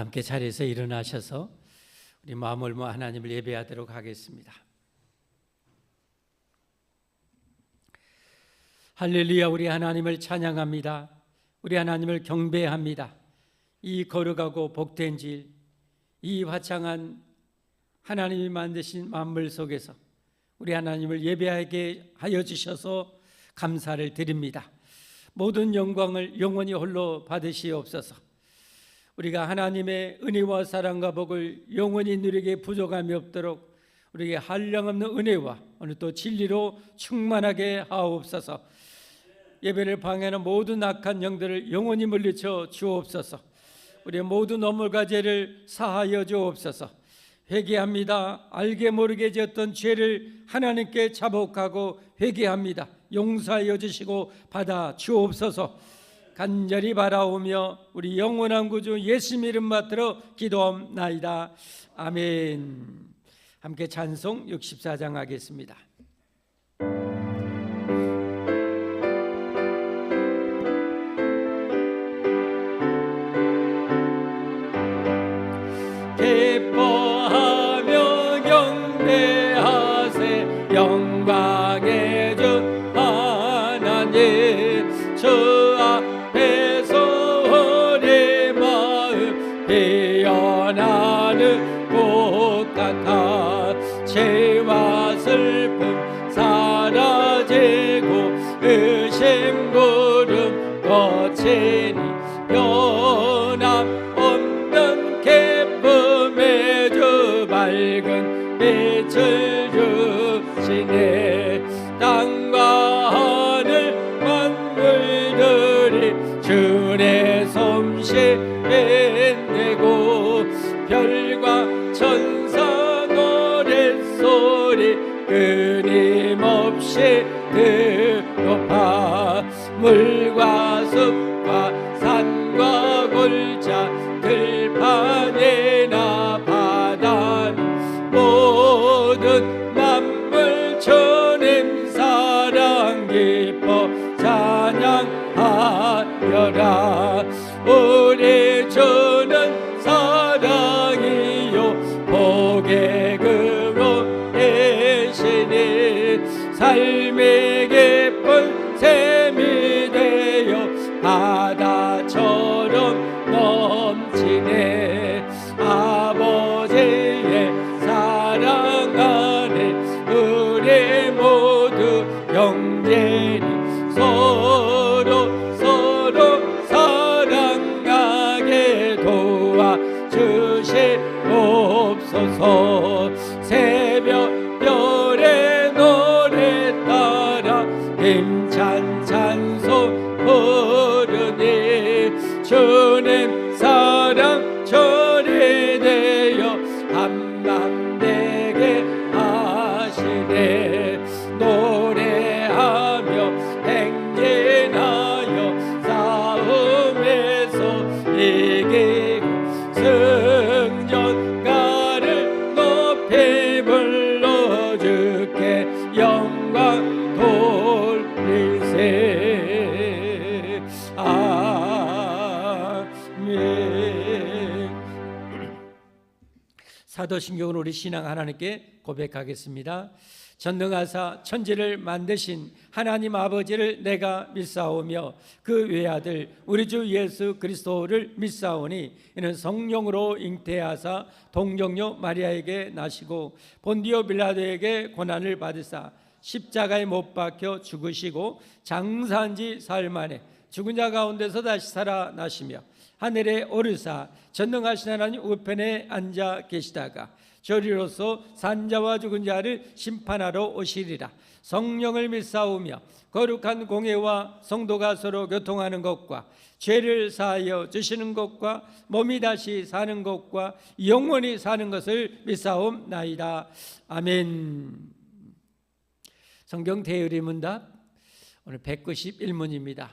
함께 자리에서 일어나셔서 우리 마음을 모아 하나님을 예배하도록 하겠습니다. 할렐루야. 우리 하나님을 찬양합니다. 우리 하나님을 경배합니다. 이 거룩하고 복된 질, 이 화창한 하나님이 만드신 만물 속에서 우리 하나님을 예배하게 하여 주셔서 감사를 드립니다. 모든 영광을 영원히 홀로 받으시옵소서. 우리가 하나님의 은혜와 사랑과 복을 영원히 누리게 부족함이 없도록 우리에게 한량없는 은혜와 오늘 또 진리로 충만하게 하옵소서. 예배를 방해하는 모든 악한 영들을 영원히 물리쳐 주옵소서. 우리의 모든 넘어가 죄를 사하여 주옵소서. 회개합니다. 알게 모르게 지었던 죄를 하나님께 자복하고 회개합니다. 용서하여 주시고 받아 주옵소서. 간절히 바라오며 우리 영원한 구주 예수님 이름 받들어 기도하옵나이다. 아멘. 함께 찬송 64장 하겠습니다. 기뻐하며 경배하세 영광의 주 하나님. 주 앞에서 우리 마음 피어나는 꽃 같아 죄와 슬픔 사라지고 의심 구름 거치니 변함없는 기쁨의 주 밝은 빛을 주시네. 땅과 하늘 만물들이 주의 솜씨 빛내고 별과 천사 노랫소리 끊임없이 높아 물과 숲과 산과 골짜 들판이나 바다는 모든 만물 주님 사랑 기뻐 찬양하여라. 우리 주는 사랑이요 복의 그로 계시니 삶의 깊은 샘이 되어 바다처럼 넘치네. 아버지의 사랑 안에 우리 모두 영제니 서로 사랑하게 도와주시옵소서. 새벽 별의 노래 따라 힘찬 찬송 부르니 주님 사랑 절이 되어 한밤 되게 하시네. 노래하며 행진하여 싸움에서 이기고 승전가를 높이 불러 주께 영광 돌리세. 아멘. 사도신경은 우리 신앙 하나님께 고백하겠습니다. 전능하사 천지를 만드신 하나님 아버지를 내가 믿사오며 그 외아들 우리 주 예수 그리스도를 믿사오니 이는 성령으로 잉태하사 동정녀 마리아에게 나시고 본디오 빌라도에게 고난을 받으사 십자가에 못 박혀 죽으시고 장사한 지 사흘 만에 죽은 자 가운데서 다시 살아나시며 하늘에 오르사 전능하신 하나님 우편에 앉아 계시다가 저리로서 산자와 죽은 자를 심판하러 오시리라. 성령을 믿사오며 거룩한 공회와 성도가 서로 교통하는 것과 죄를 사하여 주시는 것과 몸이 다시 사는 것과 영원히 사는 것을 믿사옵나이다. 아멘. 성경 대의리 문답 오늘 191문입니다.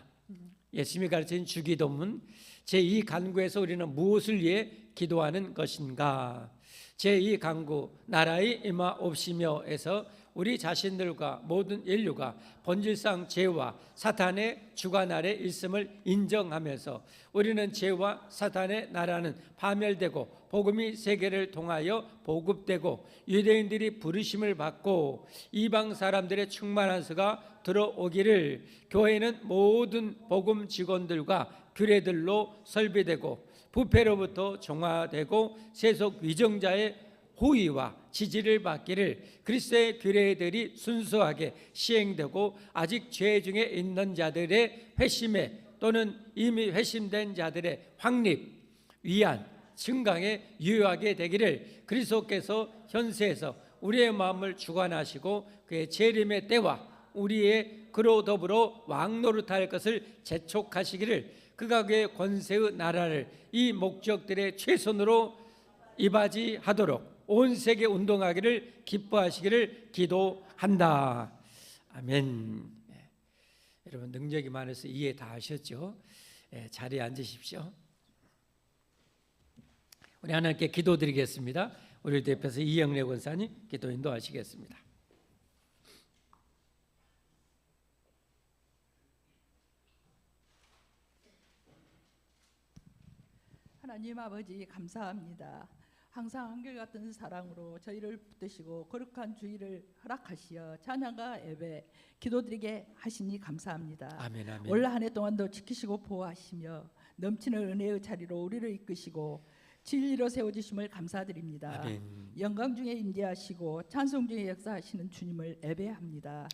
예수님이 가르친 주기도문 제2 간구에서 우리는 무엇을 위해 기도하는 것인가? 제2 간구 나라의 임하옵시며에서 우리 자신들과 모든 인류가 본질상 죄와 사탄의 주관 아래 있음을 인정하면서 우리는 죄와 사탄의 나라는 파멸되고 복음이 세계를 통하여 보급되고 유대인들이 부르심을 받고 이방 사람들의 충만한 수가 들어오기를 교회는 모든 복음 직원들과 규례들로 설비되고 부패로부터 정화되고 세속 위정자의 호의와 지지를 받기를 그리스도의 규례들이 순수하게 시행되고 아직 죄 중에 있는 자들의 회심에 또는 이미 회심된 자들의 확립, 위안, 증강에 유효하게 되기를 그리스도께서 현세에서 우리의 마음을 주관하시고 그의 재림의 때와 우리의 그로 더불어 왕노릇할 것을 재촉하시기를 그가 그의 권세의 나라를 이 목적들의 최선으로 이바지하도록 온 세계 운동하기를 기뻐하시기를 기도한다. 아멘. 여러분 능력이 많아서 이해 다 하셨죠? 자리에 앉으십시오. 우리 하나님께 기도드리겠습니다. 우리 대표서 이영래 권사님 기도 인도하시겠습니다. 하나님 아버지 감사합니다. 항상 한결같은 사랑으로 저희를 붙드시고 거룩한 주의를 허락하시어 찬양과 예배 기도드리게 하시니 감사합니다. 아멘, 아멘. 올 한 해 동안도 지키시고 보호하시며 넘치는 은혜의 자리로 우리를 이끄시고 진리로 세워주심을 감사드립니다. 아멘. 영광 중에 임재하시고 찬송 중에 역사하시는 주님을 예배합니다.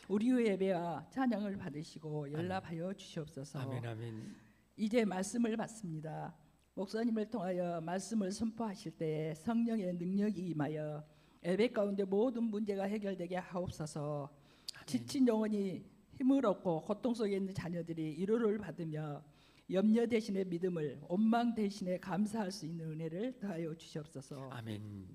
우리의 예배와 찬양을 받으시고 연락하여 주시옵소서. 아멘, 아멘. 이제 말씀을 받습니다. 목사님을 통하여 말씀을 선포하실 때에 성령의 능력이 임하여 예배 가운데 모든 문제가 해결되게 하옵소서. 아멘. 지친 영혼이 힘을 얻고 고통 속에 있는 자녀들이 위로를 받으며 염려 대신에 믿음을, 원망 대신에 감사할 수 있는 은혜를 더하여 주시옵소서. 아멘.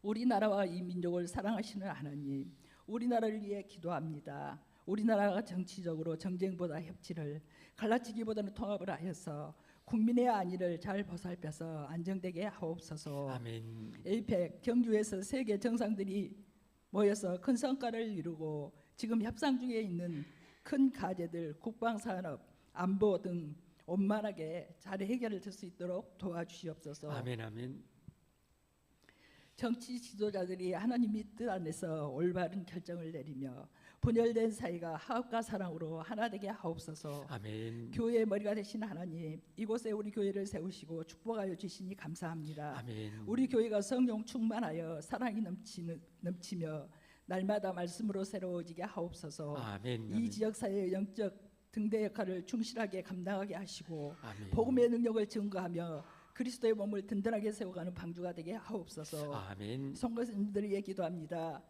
우리나라와 이 민족을 사랑하시는 하나님, 우리나라를 위해 기도합니다. 우리나라가 정치적으로 정쟁보다 협치를, 갈라치기보다는 통합을 하여서 국민의 안위를 잘 보살펴서 안정되게 하옵소서. 아멘. 에이펙 경주에서 세계 정상들이 모여서 큰 성과를 이루고 지금 협상 중에 있는 큰 과제들, 국방산업, 안보 등 원만하게 잘 해결될 수 있도록 도와주시옵소서. 아멘, 아멘. 정치 지도자들이 하나님의 뜻 안에서 올바른 결정을 내리며 분열된 사이가 화합과 사랑으로 하나 되게 하옵소서. 아멘. 교회의 머리가 되신 하나님, 이곳에 우리 교회를 세우시고 축복하여 주시니 감사합니다. 아멘. 우리 교회가 성령 충만하여 사랑이 넘치며 날마다 말씀으로 새로워지게 하옵소서. 아멘. 이 지역 사회의 영적 등대 역할을 충실하게 감당하게 하시고 아멘. 복음의 능력을 증거하며 그리스도의 몸을 든든하게 세워가는 방주가 되게 하옵소서. 아멘. 성도님들에게 기도합니다.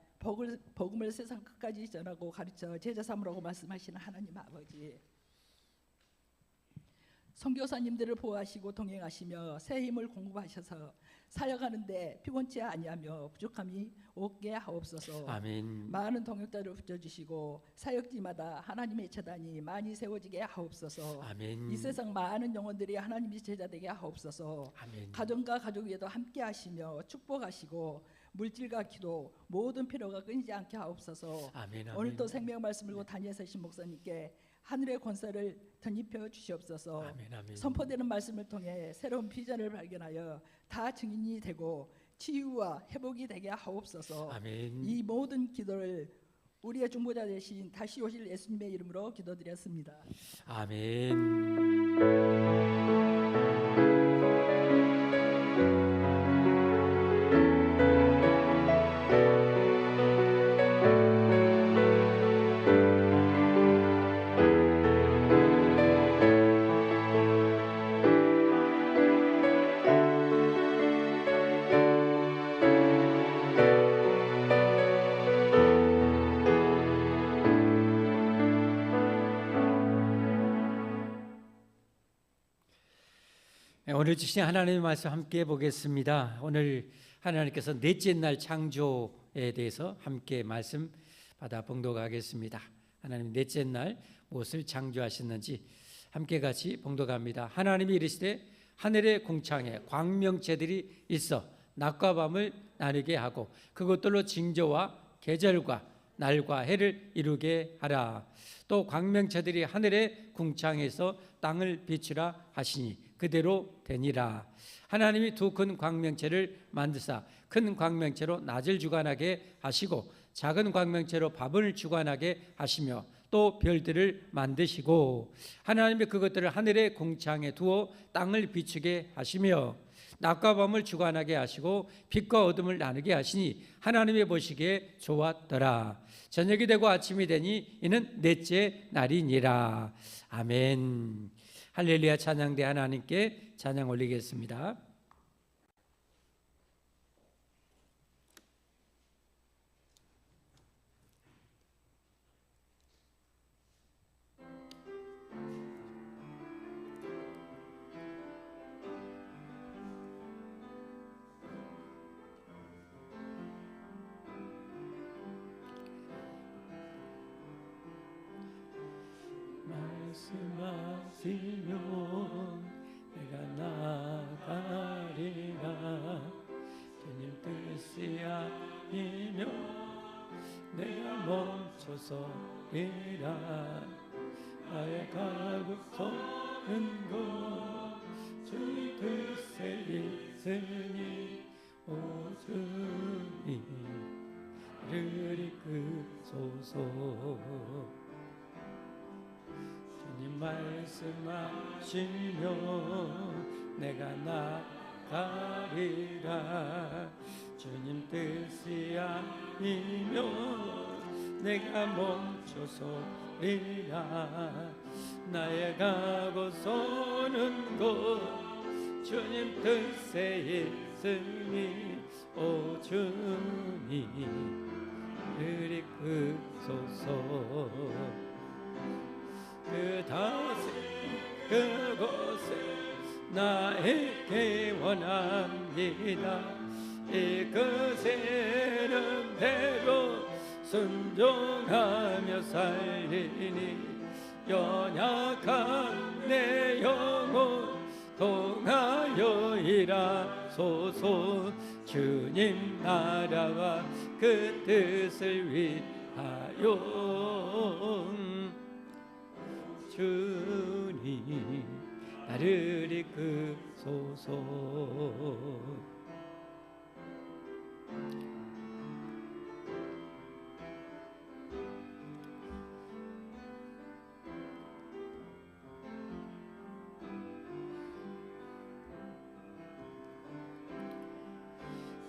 복음을 세상 끝까지 전하고 가르쳐 제자 삼으라고 말씀하시는 하나님 아버지, 선교사님들을 보호하시고 동행하시며 새 힘을 공급하셔서 사역하는데 피곤치 아니하며 부족함이 없게 하옵소서. 아멘. 많은 동역자를 붙여주시고 사역지마다 하나님의 제단이 많이 세워지게 하옵소서. 아멘. 이 세상 많은 영혼들이 하나님의 제자 되게 하옵소서. 아멘. 가정과 가족 위에도 함께 하시며 축복하시고 물질과 기도 모든 필요가 끊이지 않게 하옵소서. 아멘. 아멘. 오늘도 생명 말씀을 고 다니엘서신 목사님께 하늘의 권세를 덧입혀 주시옵소서. 아멘. 아멘. 선포되는 말씀을 통해 새로운 비전을 발견하여 다 증인이 되고 치유와 회복이 되게 하옵소서. 아멘. 이 모든 기도를 우리의 중보자 되신 다시 오실 예수님의 이름으로 기도드렸습니다. 아멘. 오늘 주신 하나님의 말씀 함께 보겠습니다. 오늘 하나님께서 넷째 날 창조에 대해서 함께 말씀 받아 봉독하겠습니다. 하나님 넷째 날 무엇을 창조하셨는지 함께 같이 봉독합니다. 하나님이 이르시되 하늘의 궁창에 광명체들이 있어 낮과 밤을 나누게 하고 그것들로 징조와 계절과 날과 해를 이루게 하라. 또 광명체들이 하늘의 궁창에서 땅을 비추라 하시니 그대로 되니라. 하나님이 두 큰 광명체를 만드사 큰 광명체로 낮을 주관하게 하시고 작은 광명체로 밤을 주관하게 하시며 또 별들을 만드시고 하나님이 그것들을 하늘의 궁창에 두어 땅을 비추게 하시며 낮과 밤을 주관하게 하시고 빛과 어둠을 나누게 하시니 하나님이 보시기에 좋았더라. 저녁이 되고 아침이 되니 이는 넷째 날이니라. 아멘. 할렐루야. 찬양대 하나님께 찬양 올리겠습니다. 말씀하시면 내가 나가리라. 주님 뜻이 아니면 내가 멈춰서리라. 나의 가고 서는 곳 주님 뜻에 있으니 오 주님 나를 이끄소서. 주님 말씀하시면 내가 나가리라. 주님 뜻이 아니면 내가 멈춰서리라. 나의 가고 서는 곳 주님 뜻에 있으니 오 주님 나를 이끄소서. 그곳에 나에게 원합니다. 이끄시는 대로 순종하며 살리니 연약한 내 영혼 통하여 일하소서. 주님 나라와 그 뜻을 위하여 주님 나를 이끄소서.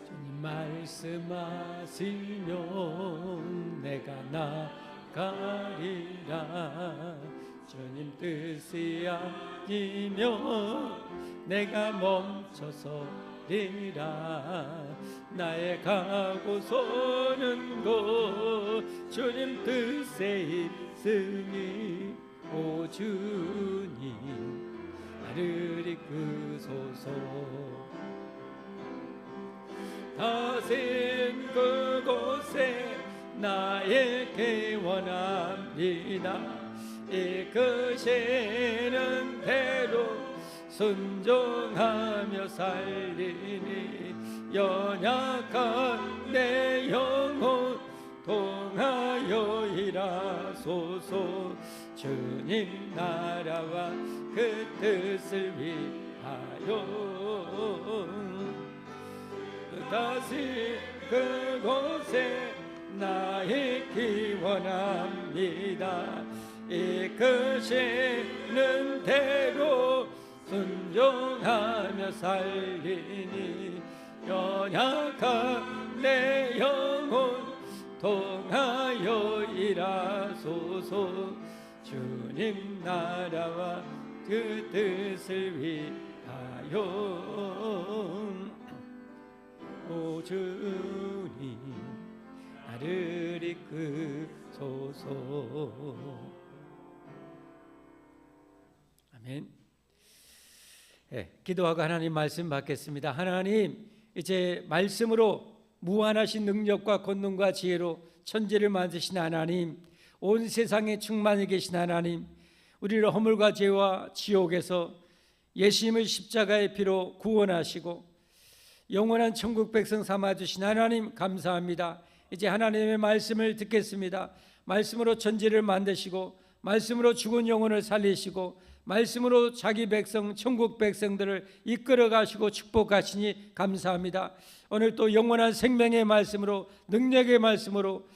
주님 말씀하시면 내가 나가리라. 주님 뜻이 아니면 내가 멈춰서리라. 나의 가고 서는 곳 주님 뜻에 있으니 오 주님 나를 이끄소서. 다신 그곳에 나에게 원합니다. 이끄시는 대로 순종하며 살리니 연약한 내 영혼 통하여 일하소서. 주님 나라와 그 뜻을 위하여 다시 그곳에 나의 원합니다. 이끄시는 대로 순종하며 살리니 연약한 내 영혼 통하여 일하소서. 주님 나라와 그 뜻을 위하여 오 주님 나를 이끄소서. 아멘. 기도하고 하나님 말씀 받겠습니다. 하나님, 이제 말씀으로 무한하신 능력과 권능과 지혜로 천지를 만드신 하나님, 온 세상에 충만히 계신 하나님, 우리를 허물과 죄와 지옥에서 예수님의 십자가의 피로 구원하시고 영원한 천국 백성 삼아주신 하나님 감사합니다. 이제 하나님의 말씀을 듣겠습니다. 말씀으로 천지를 만드시고 말씀으로 죽은 영혼을 살리시고 말씀으로 자기 백성 천국 백성들을 이끌어 가시고 축복하시니 감사합니다. 오늘 또 영원한 생명의 말씀으로 능력의 말씀으로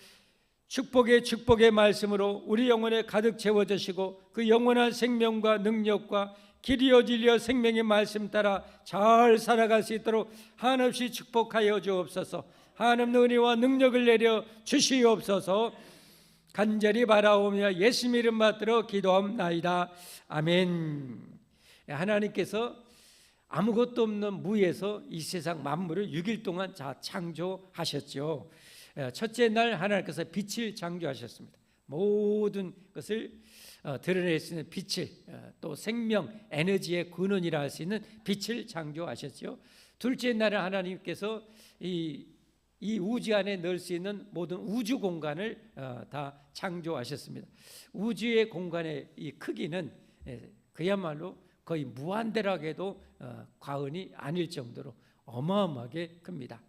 축복의 말씀으로 우리 영혼에 가득 채워주시고 그 영원한 생명과 능력과 길이어 진리어 생명의 말씀 따라 잘 살아갈 수 있도록 한없이 축복하여 주옵소서. 한없는 은혜와 능력을 내려 주시옵소서. 간절히 바라오며 예수님 이름 받들어 기도합나이다. 아멘. 하나님께서 아무것도 없는 무에서 이 세상 만물을 6일 동안 다 창조하셨죠. 첫째 날 하나님께서 빛을 창조하셨습니다. 모든 것을 드러낼 수 있는 빛을, 또 생명, 에너지의 근원이라 할 수 있는 빛을 창조하셨죠. 둘째 날은 하나님께서 이 우주 안에 넣을 수 있는 모든 우주 공간을 다 창조하셨습니다. 우주의 공간의 이 크기는 그야말로 거의 무한대라고 해도 과언이 아닐 정도로 어마어마하게 큽니다.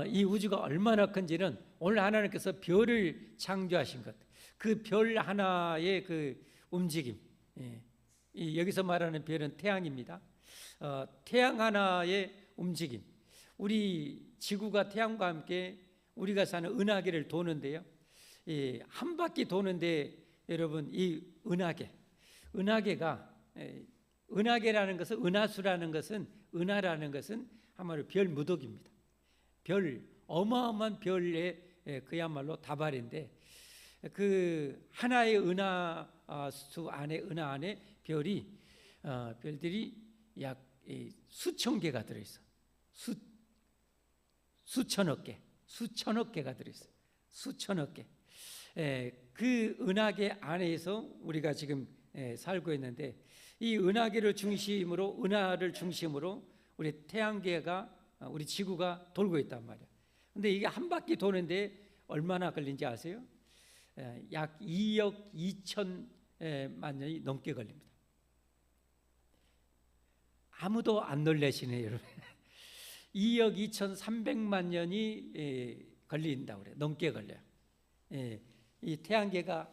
이 우주가 얼마나 큰지는 오늘 하나님께서 별을 창조하신 것, 그 별 하나의 그 움직임, 여기서 말하는 별은 태양입니다. 태양 하나의 움직임, 우리 지구가 태양과 함께 우리가 사는 은하계를 도는데요, 한 바퀴 도는데 여러분 이 은하계가 은하계라는 것은 은하수라는 것은 은하라는 것은 한마디로 별 무더기입니다. 별, 어마어마한 별의 그야말로 다발인데 그 하나의 은하수 안에 은하 안에 별들이 약 수천 개가 들어있어. 수천억 개가 들어있어. 수천억 개. 그 은하계 안에서 우리가 지금 살고 있는데 이 은하계를 중심으로 은하를 중심으로 우리 태양계가 우리 지구가 돌고 있단 말이야. 근데 이게 한 바퀴 도는데 얼마나 걸린지 아세요? 약 2억 2천만 년이 넘게 걸립니다. 아무도 안 놀라시네요, 여러분. 2억 2,300만 년이 걸린다고 그래요. 넘게 걸려요. 이 태양계가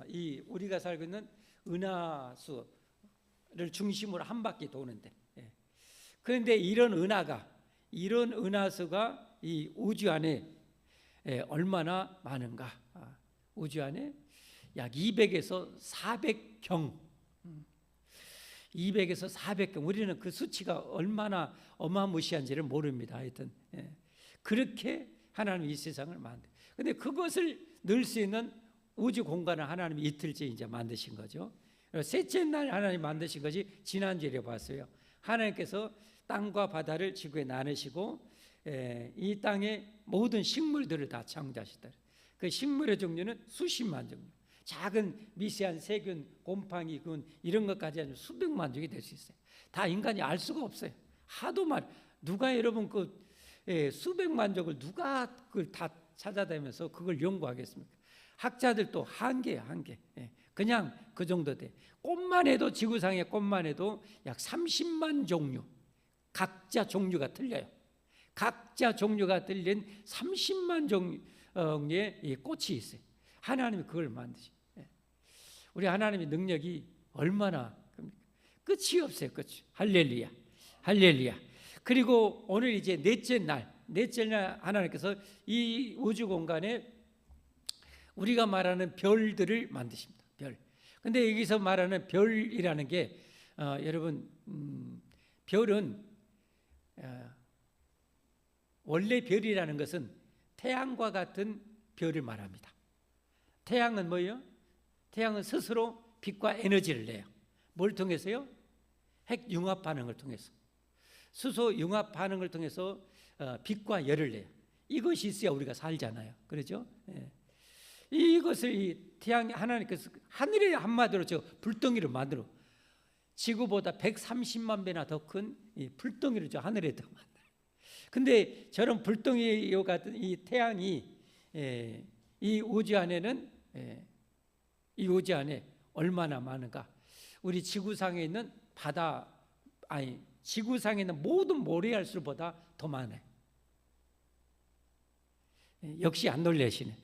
이 우리가 살고 있는 은하수를 중심으로 한 바퀴 도는데, 그런데 이런 은하수가 이 우주 안에 얼마나 많은가? 우주 안에 약 200에서 400경, 200에서 400경. 우리는 그 수치가 얼마나 어마무시한지를 모릅니다. 하여튼 그렇게 하나님이 이 세상을 만들. 근데 그것을 넣을 수 있는 우주 공간을 하나님이 이틀째 이제 만드신 거죠. 셋째 날 하나님 만드신 것이 지난주에 봤어요. 하나님께서 땅과 바다를 지구에 나누시고 이 땅의 모든 식물들을 다 창조하셨다. 그 식물의 종류는 수십만 종류. 작은 미세한 세균, 곰팡이, 균 이런 것까지 아니면 수백만 종이 될 수 있어요. 다 인간이 알 수가 없어요. 하도 누가 여러분 그 수백만 종을 누가 그걸 다 찾아다니면서 그걸 연구하겠습니까? 학자들도 한계예요, 한계. 그냥 그 정도 돼. 꽃만 해도 지구상의 꽃만 해도 약 30만 종류. 각자 종류가 틀려요. 각자 종류가 틀린 30만 종류의 이 꽃이 있어요. 하나님이 그걸 만드시. 우리 하나님의 능력이 얼마나 끝이 없어요. 끝이. 할렐루야. 할렐루야. 그리고 오늘 이제 넷째 날 하나님께서 이 우주 공간에 우리가 말하는 별들을 만드십니다. 별. 근데 여기서 말하는 별이라는 게 여러분 별은 원래 별이라는 것은 태양과 같은 별을 말합니다. 태양은 뭐예요? 태양은 스스로 빛과 에너지를 내요. 뭘 통해서요? 핵 융합 반응을 통해서. 수소 융합 반응을 통해서 빛과 열을 내요. 이것이 있어야 우리가 살잖아요. 그렇죠? 이것을 이 태양 하나님께서 하늘의 한마디로 저 불덩이를 만들어 지구보다 130만 배나 더 큰 이 불덩이를 저 하늘에 더 만들어. 근데 저런 불덩이와 같은 이 태양이 이 우주 안에는 이 우주 안에 얼마나 많은가? 우리 지구상에 있는 지구상에 있는 모든 모래알수보다 더 많아요. 역시 안 놀래시네.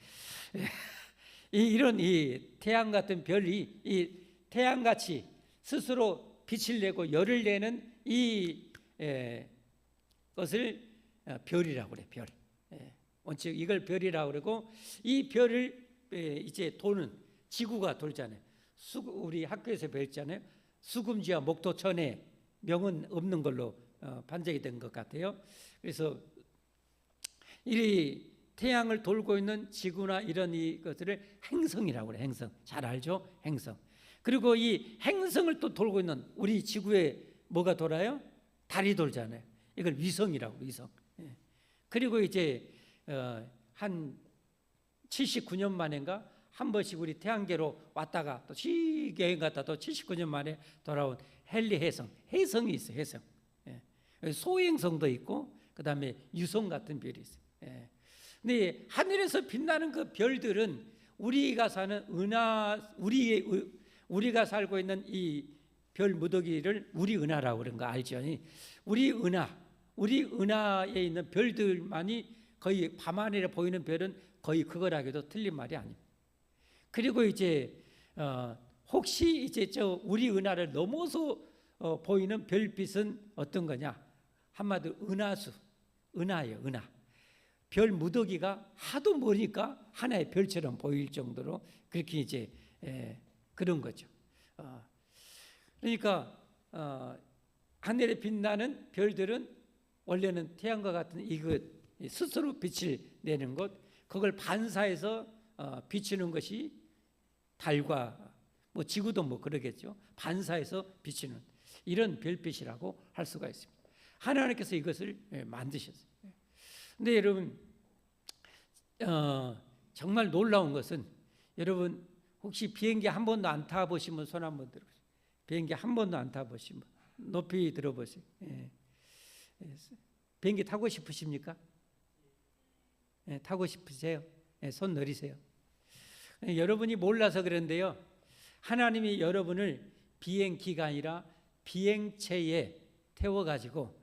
이런 이 태양 같은 별이 이 태양같이 스스로 빛을 내고 열을 내는 이 것을 별이라고 그래. 별. 원칙 이걸 별이라고 그러고, 이 별을 이제 도는 지구가 돌잖아요. 우리 학교에서 배웠잖아요. 수금지와 목토천의 명은 없는 걸로 판정이 된 것 같아요. 그래서 이 태양을 돌고 있는 지구나 이런 이것들을 행성이라고 그래. 행성. 잘 알죠? 행성. 그리고 이 행성을 또 돌고 있는 우리 지구에 뭐가 돌아요? 달이 돌잖아요. 이걸 위성이라고, 위성. 그리고 이제 한 79년 만인가 한 번씩 우리 태양계로 왔다가 또 여행 갔다 또 79년 만에 돌아온 헨리 해성, 해성이 있어요. 해성. 소행성도 있고 그다음에 유성 같은 별이 있어요. 근데 하늘에서 빛나는 그 별들은 우리가 사는 우리가 살고 있는 이 별 무더기를 우리 은하라고 그런 거 알죠? 우리 은하에 있는 별들만이 거의 밤하늘에 보이는 별은 거의 그거라 해도 틀린 말이 아닙니다. 그리고 이제 혹시 이제 우리 은하를 넘어서 보이는 별빛은 어떤 거냐? 한마디로 은하예요. 은하. 별 무더기가 하도 머니까 하나의 별처럼 보일 정도로 그렇게 이제 그런 거죠. 그러니까 하늘에 빛나는 별들은 원래는 태양과 같은 이것 스스로 빛을 내는 것, 그걸 반사해서 비추는 것이 달과 뭐 지구도 뭐 그러겠죠. 반사해서 비추는 이런 별빛이라고 할 수가 있습니다. 하나님께서 이것을 만드셨어요. 근데 여러분 정말 놀라운 것은, 여러분 혹시 비행기 한 번도 안 타보시면 손 한번 들어보세요. 비행기 한 번도 안 타보시면 높이 들어보세요. 비행기 타고 싶으십니까? 타고 싶으세요? 손 내리세요. 여러분이 몰라서 그런데요, 하나님이 여러분을 비행기가 아니라 비행체에 태워가지고,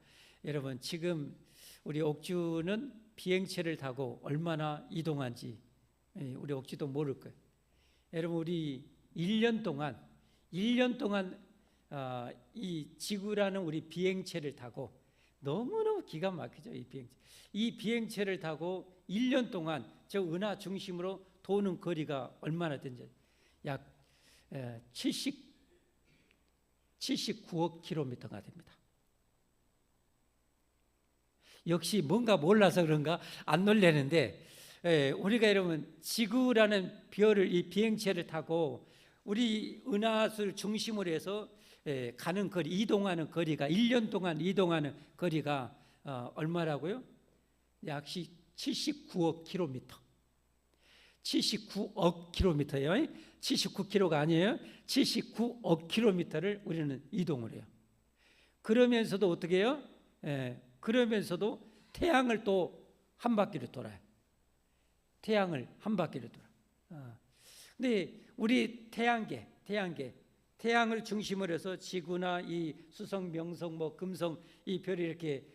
여러분 지금 우리 옥주는 비행체를 타고 얼마나 이동한지 우리 옥주도 모를 거예요. 여러분 우리 1년 동안 이 지구라는 우리 비행체를 타고, 너무너무 기가 막히죠. 이 비행체를 타고 1년 동안 저 은하 중심으로 도는 거리가 얼마나 되는지 약 79억 킬로미터가 됩니다. 역시 뭔가 몰라서 그런가 안 놀래는데, 우리가 여러분 지구라는 별을, 이 비행체를 타고 우리 은하수를 중심으로 해서 가는 거리, 이동하는 거리가 1년 동안 이동하는 거리가 얼마라고요? 약 79억 킬로미터. 79억 킬로미터예요. 79km가 아니에요. 79억 킬로미터를 우리는 이동을 해요. 그러면서도 어떻게 해요? 그러면서도 태양을 또 한 바퀴를 돌아요. 태양을 한 바퀴를 돌아. 근데 우리 태양을 중심으로 해서 지구나 이 수성, 명성, 뭐 금성, 이 별이 이렇게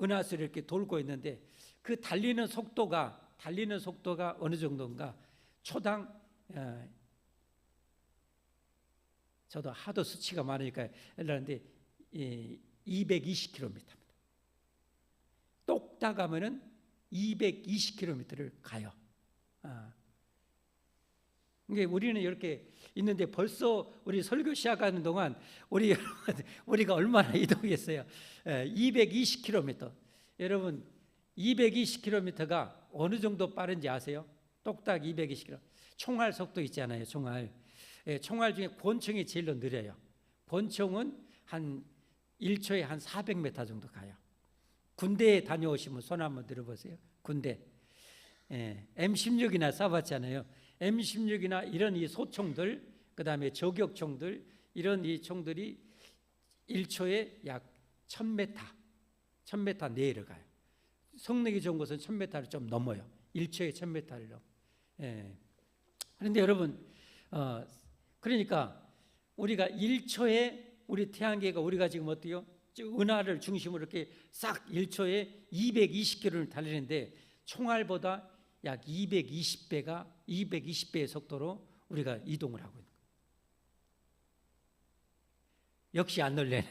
은하수를 이렇게 돌고 있는데, 그 달리는 속도가 어느 정도인가? 초당 저도 하도 수치가 많으니까 그러는데 220km입니다. 똑딱 하면은 220km를 가요. 그러니까 우리는 이렇게 있는데 벌써 우리 설교 시작하는 동안 우리가 얼마나 이동했어요? 220km. 여러분 220km가 어느 정도 빠른지 아세요? 똑딱 220km. 총알 속도 있잖아요. 총알 중에 권총이 제일 느려요. 권총은 한 1초에 한 400m 정도 가요. 군대에 다녀오시면 손 한번 들어보세요. 군대. M16이나 쏴봤잖아요. M16이나 이런 이 소총들, 그 다음에 저격총들, 이런 이 총들이 1초에 약 1000m 내려가요. 성능이 좋은 것은 1000m를 좀 넘어요. 1초에 1000m를 넘어. 그런데 여러분, 그러니까 우리가 1초에 우리 태양계가 우리가 지금 어때요? 은하를 중심으로 이렇게 싹 1초에 220km를 달리는데 총알보다 약 220배의 속도로 우리가 이동을 하고 있는 거예요. 역시 안 놀래네.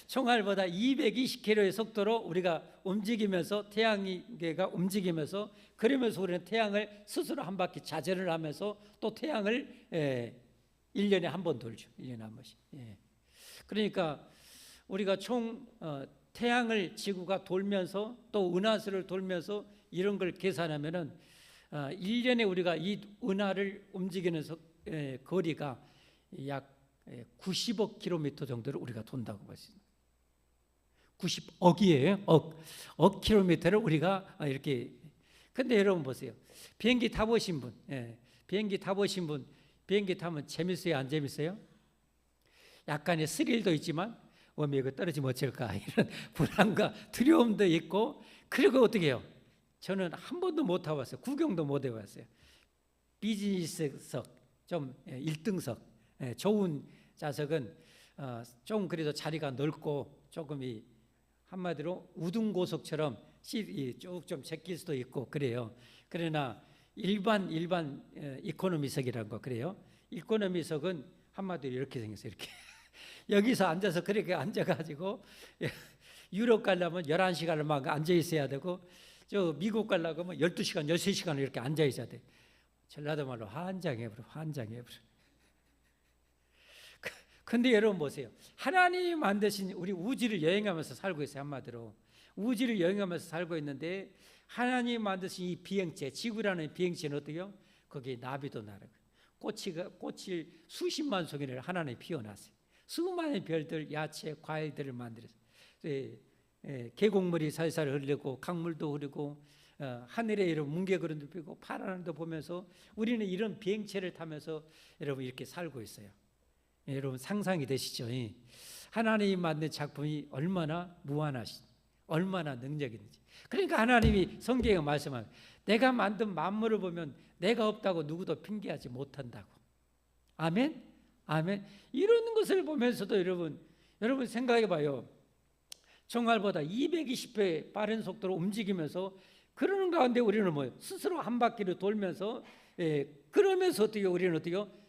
총알보다 220km의 속도로 우리가 움직이면서 태양계가 움직이면서 그러면서 우리는 태양을 스스로 한 바퀴 자전을 하면서 또 태양을 1년에 한 번 돌죠. 1년에 한 번씩. 그러니까 우리가 총 태양을 지구가 돌면서 또 은하수를 돌면서 이런 걸 계산하면은 1년에 우리가 이 은하를 움직이는 거리가 약 90억 킬로미터 정도를 우리가 돈다고 볼 수 있습니다. 90억이에요. 억 킬로미터를 우리가 이렇게. 근데 여러분 보세요. 비행기 타보신 분, 비행기 타면 재밌어요, 안 재밌어요? 약간의 스릴도 있지만 이거 떨어지면 어쩔까 이런 불안과 두려움도 있고. 그리고 어떻게 해요? 저는 한 번도 못 타봤어요. 구경도 못 해봤어요. 비즈니스석, 좀 1등석, 좋은 좌석은 좀 그래도 자리가 넓고 조금 한마디로 우등고속처럼 쭉 좀 제낄 수도 있고 그래요. 그러나 일반 이코노미석이라는 거 그래요. 이코노미석은 한마디로 이렇게 생겼어요. 이렇게 여기서 앉아서 그렇게 앉아가지고 유럽 가려면 11시간을 막 앉아 있어야 되고 저 미국 가려고 하면 12시간, 13시간을 이렇게 앉아 있어야 돼. 전라도 말로 환장해버려. 근데 여러분 보세요. 하나님이 만드신 우리 우주를 여행하면서 살고 있어요. 한마디로 우주를 여행하면서 살고 있는데 하나님이 만드신 이 비행체, 지구라는 비행체는 어때요? 거기에 나비도 날아가요. 꽃을 수십만 송이를 하나님이 피워놨어요. 수많은 별들, 야채, 과일들을 만들었어요. 계곡물이 살살 흐르고 강물도 흐르고 하늘에 이런 뭉게구름도 피고 파란 하늘도 보면서 우리는 이런 비행체를 타면서 여러분 이렇게 살고 있어요. 여러분 상상이 되시죠? 하나님이 만든 작품이 얼마나 무한하신, 얼마나 능력이 있는지. 그러니까 하나님이 성경에 말씀하면 내가 만든 만물을 보면 내가 없다고 누구도 핑계하지 못한다고. 아멘? 아멘. 이런 것을 보면서도 여러분 생각해 봐요. 총알보다 220배 빠른 속도로 움직이면서 그러는 가운데 우리는 스스로 한 바퀴를 돌면서 그러면서 우리는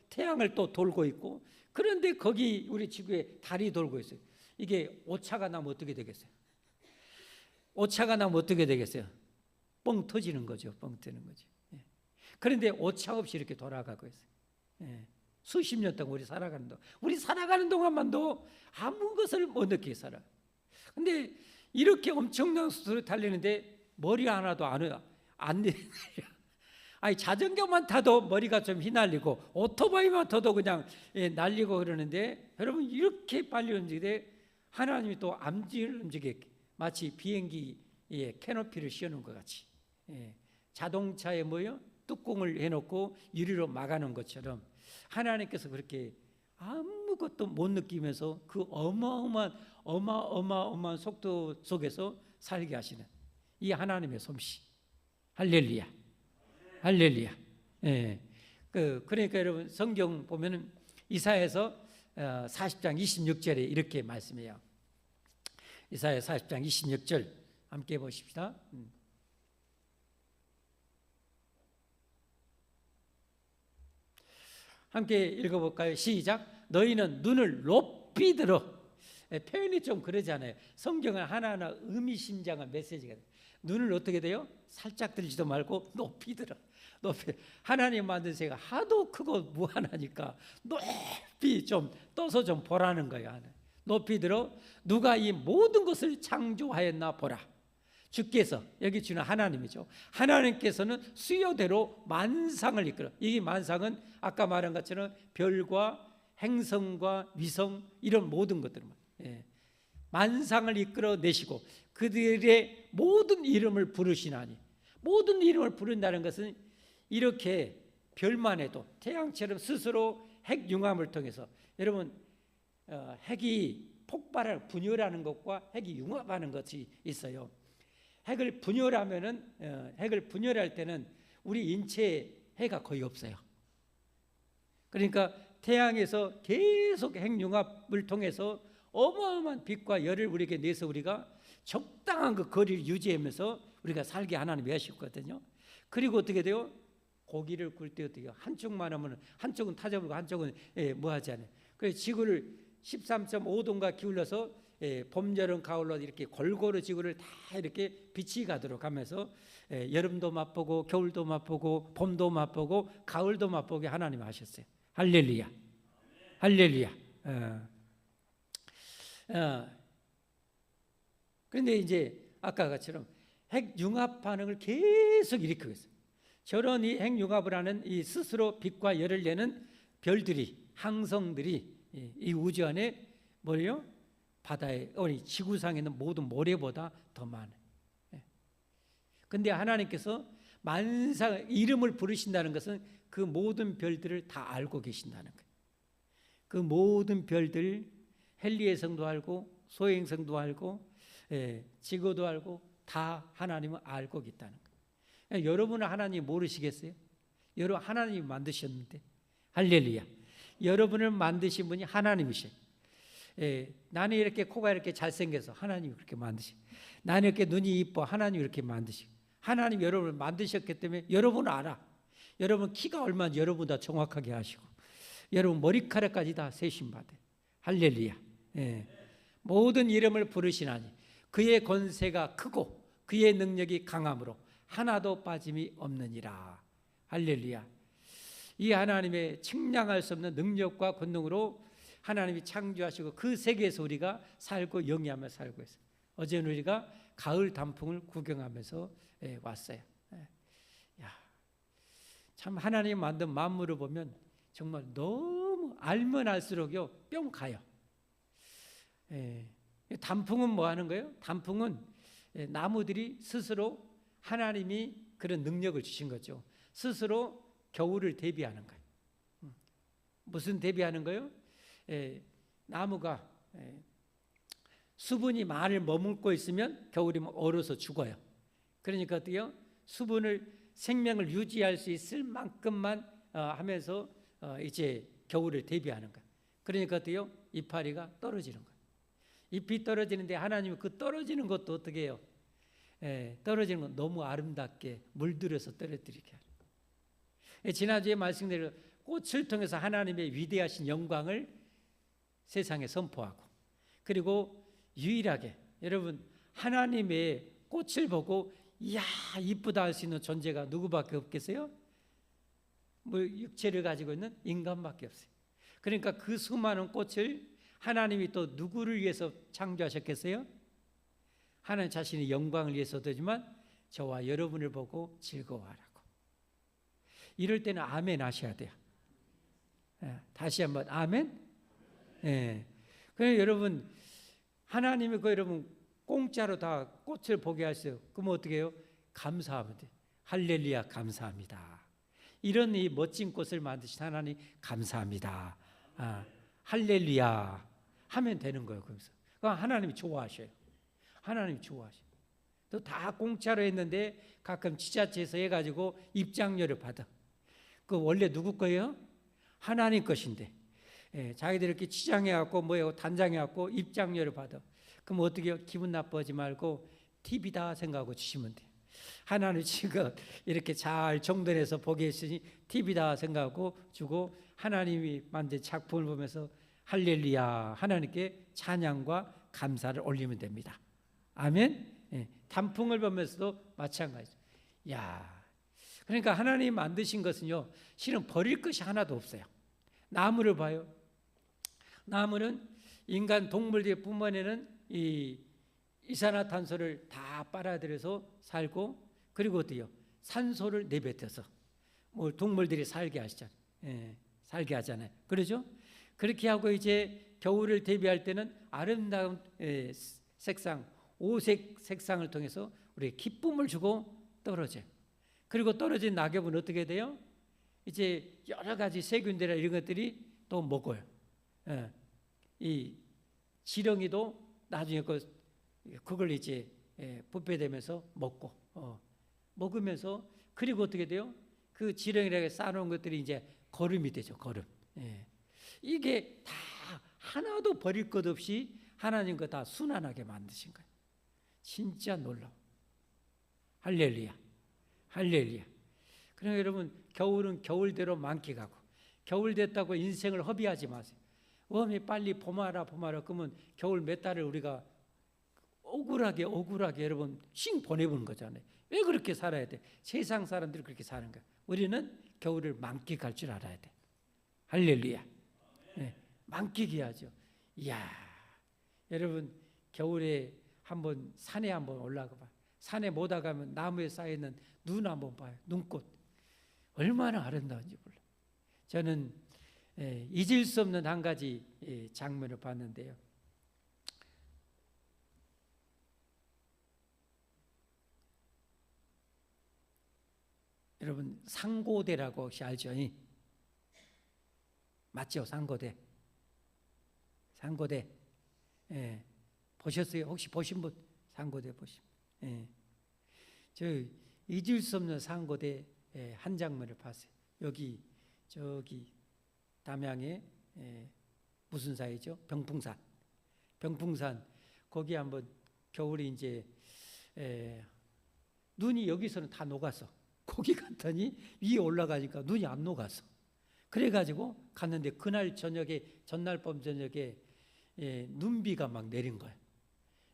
태양을 또 돌고 있고. 그런데 거기 우리 지구에 달이 돌고 있어요. 이게 오차가 나면 어떻게 되겠어요? 뻥 터지는 거죠. 그런데 오차 없이 이렇게 돌아가고 있어요. 수십 년 동안 우리 살아가는 동안만도 아무 것을 못 느끼게 살아. 근데 이렇게 엄청난 속도로 달리는데 머리 하나도 안 내려. 아니 자전거만 타도 머리가 좀 휘날리고 오토바이만 타도 그냥 날리고 그러는데 여러분 이렇게 빨리 움직이되 하나님이 또 암지를 움직이게 마치 비행기에 캐노피를 씌워놓은 것 같이 자동차에 뚜껑을 해놓고 유리로 막아놓은 것처럼 하나님께서 그렇게 아무것도 못 느끼면서 그 어마어마한 속도 속에서 살게 하시는 이 하나님의 솜씨. 할렐루야. 그러니까 여러분 성경 보면은 이사야서 40장 26절에 이렇게 말씀해요. 이사야 40장 26절 함께 보십시다. 함께 읽어볼까요? 시작. 너희는 눈을 높이 들어. 표현이 좀 그러잖아요. 성경은 하나하나 의미심장한 메시지가 돼요. 눈을 어떻게 돼요? 살짝 들지도 말고 높이 들어. 하나님 만든 새가 하도 크고 무한하니까 높이 좀 떠서 좀 보라는 거예요. 높이 들어 누가 이 모든 것을 창조하였나 보라. 주께서, 여기 주는 하나님이죠. 하나님께서는 수요대로 만상을 이끌어. 이 만상은 아까 말한 것처럼 별과 행성과 위성 이런 모든 것들만 만상을 이끌어내시고 그들의 모든 이름을 부르시나니. 모든 이름을 부른다는 것은 이렇게 별만 해도 태양처럼 스스로 핵융합을 통해서 여러분 핵이 폭발하는 분열하는 것과 핵이 융합하는 것이 있어요. 핵을 분열할 때는 우리 인체에 해가 거의 없어요. 그러니까 태양에서 계속 핵융합을 통해서 어마어마한 빛과 열을 우리에게 내서 우리가 적당한 그 거리를 유지하면서 우리가 살게 하나님이 하셨거든요. 그리고 어떻게 돼요? 고기를 구울 때 어떻게 해요? 한쪽만 하면 한쪽은 타져버리고 한쪽은 뭐 하지 않아요. 그래서 지구를 13.5도인가 기울여서 봄, 여름, 가을로 이렇게 골고루 지구를 다 이렇게 빛이 가도록 하면서 여름도 맛보고 겨울도 맛보고 봄도 맛보고 가을도 맛보게 하나님 하셨어요. 할렐루야. 할렐루야. 그런데 이제 아까 같처럼 핵융합 반응을 계속 일으키고 있어요. 저런 이 핵융합을 하는 이 스스로 빛과 열을 내는 별들이, 항성들이 이 우주 안에 뭐예요? 바다에, 지구상에 있는 모든 모래보다 더 많아요. 근데 하나님께서 만상 이름을 부르신다는 것은 그 모든 별들을 다 알고 계신다는 거예요. 그 모든 별들, 헬리에성도 알고 소행성도 알고 지구도 알고 다 하나님은 알고 있다는 거예요. 여러분은 하나님 모르시겠어요? 여러분 하나님이 만드셨는데. 할렐루야. 여러분을 만드신 분이 하나님이셔요. 나는 이렇게 코가 이렇게 잘생겨서 하나님이 그렇게 만드시고, 나는 이렇게 눈이 이뻐 하나님이 이렇게 만드시고, 하나님 여러분을 만드셨기 때문에 여러분은 알아. 여러분 키가 얼마나 여러분보다 정확하게 하시고, 여러분 머리카락까지 다 세심받아요. 할렐루야. 모든 이름을 부르시나니 그의 권세가 크고 그의 능력이 강함으로 하나도 빠짐이 없느니라. 할렐루야. 이 하나님의 측량할 수 없는 능력과 권능으로 하나님이 창조하시고 그 세계에서 우리가 살고 영위하며 살고 있어요. 어제는 우리가 가을 단풍을 구경하면서 왔어요. 참 하나님 만든 만물을 보면 정말 너무 알면 알수록요 뿅 가요. 단풍은 뭐 하는 거예요? 단풍은 나무들이 스스로 하나님이 그런 능력을 주신 거죠. 스스로 겨울을 대비하는 거예요. 무슨 대비하는 거예요? 나무가 수분이 많이 머물고 있으면 겨울이면 얼어서 죽어요. 그러니까 어때요? 수분을 생명을 유지할 수 있을 만큼만 하면서 이제 겨울을 대비하는 거예요. 그러니까 어때요? 이파리가 떨어지는 거예요. 잎이 떨어지는데 하나님은 그 떨어지는 것도 어떻게 해요? 떨어지는 건 너무 아름답게 물들여서 떨어뜨리게 하는. 지난주에 말씀드린 꽃을 통해서 하나님의 위대하신 영광을 세상에 선포하고, 그리고 유일하게 여러분 하나님의 꽃을 보고 이야 이쁘다 할 수 있는 존재가 누구밖에 없겠어요? 뭐 육체를 가지고 있는 인간밖에 없어요. 그러니까 그 수많은 꽃을 하나님이 또 누구를 위해서 창조하셨겠어요? 하나님 자신의 영광을 위해서도지만 저와 여러분을 보고 즐거워하라고. 이럴 때는 아멘 하셔야 돼요. 다시 한번 아멘. 그래서 여러분 하나님이 그 여러분 공짜로 다 꽃을 보게 하세요. 그럼 어떻게 해요? 감사하면 돼요. 할렐루야 감사합니다. 이런 이 멋진 꽃을 만드신 하나님 감사합니다. 할렐루야 하면 되는 거예요. 그래서 하나님이 좋아하셔요. 하나님이 좋아하셔요. 또 다 공짜로 했는데 가끔 지자체에서 해가지고 입장료를 받아. 그 원래 누구 거예요? 하나님 것인데 자기들 이렇게 치장해갖고 뭐예요? 단장해갖고 입장료를 받아. 그럼 어떻게 해요? 기분 나빠하지 말고 TV다 생각하고 주시면 돼요. 하나님 지금 이렇게 잘 정돈해서 보게 했으니 TV다 생각하고 주고, 하나님이 만든 작품을 보면서 할렐루야 하나님께 찬양과 감사를 올리면 됩니다. 아멘. 단풍을 보면서도 마찬가지죠. 야, 그러니까 하나님이 만드신 것은요 실은 버릴 것이 하나도 없어요. 나무를 봐요. 나무는 인간 동물들이 뿜어내는 이 이산화탄소를 다 빨아들여서 살고, 그리고 어때요? 산소를 내뱉어서 뭐 동물들이 살게 하시잖아요. 살게 하잖아요. 그러죠? 그렇게 하고 이제 겨울을 대비할 때는 아름다운 색상, 오색 색상을 통해서 우리 기쁨을 주고 떨어져요. 그리고 떨어진 낙엽은 어떻게 돼요? 이제 여러 가지 세균들이나 이런 것들이 또 먹어요. 이 지렁이도 나중에 그걸 이제 부패되면서 먹고 먹으면서, 그리고 어떻게 돼요? 그 지렁이라고 쌓아놓은 것들이 이제 거름이 되죠. 거름. 이게 다 하나도 버릴 것 없이 하나님 거 다 순환하게 만드신 거예요. 진짜 놀라워. 할렐루야. 할렐루야. 그러니까 여러분 겨울은 겨울대로 만끽하고 겨울 됐다고 인생을 허비하지 마세요. 웜이 빨리 봄 와라 그러면 겨울 몇 달을 우리가 억울하게 여러분 씩 보내보는 거잖아요. 왜 그렇게 살아야 돼? 세상 사람들이 그렇게 사는 거야. 우리는 겨울을 만끽할 줄 알아야 돼. 할렐루야. 네, 만끽해야죠. 이야, 여러분 겨울에 한번 산에 한번 올라가 봐. 산에 못 가면 나무에 쌓여있는 눈 한번 봐요. 눈꽃 얼마나 아름다운지 몰라. 저는 잊을 수 없는 한 가지 장면을 봤는데요. 여러분 상고대라고 혹시 알죠? 맞죠? 상고대. 보셨어요? 혹시 보신 분? 상고대 보신 분? 저 잊을 수 없는 상고대 한 장면을 봤어요. 저기 담양에 무슨 사이죠? 병풍산 거기 한번 겨울에 이제 눈이 여기서는 다 녹았어. 거기 갔더니 위에 올라가니까 눈이 안 녹았어. 그래가지고 갔는데 그날 전날 밤 저녁에 눈비가 막 내린 거예요.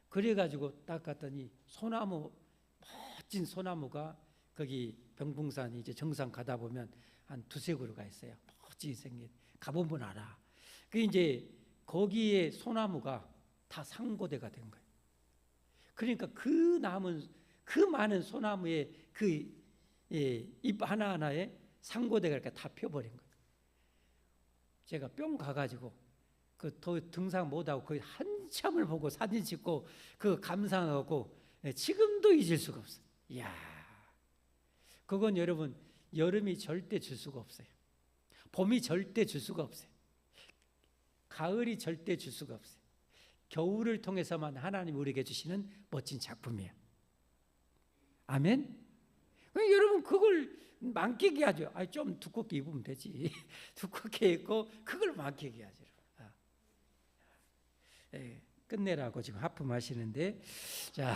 그래가지고 딱 갔더니 멋진 소나무가 거기 병풍산 이제 정상 가다 보면 한 두세 그루가 있어요. 멋지게 생긴. 가보면 알아. 그 이제 거기에 소나무가 다 상고대가 된 거예요. 그러니까 그 많은 소나무에 잎 하나하나에 상고대가 이렇게 다 펴버린 거예요. 제가 뿅 가가지고 더 등산 못하고 거의 한참을 보고 사진 찍고 감상하고 지금도 잊을 수가 없어요. 이야, 그건 여러분 여름이 절대 줄 수가 없어요. 봄이 절대 줄 수가 없어요. 가을이 절대 줄 수가 없어요. 겨울을 통해서만 하나님 우리에게 주시는 멋진 작품이에요. 아멘. 여러분 그걸 만끽해야죠. 좀 두껍게 입으면 되지. 두껍게 입고 그걸 만끽해야죠. 끝내라고 지금 하품하시는데, 자,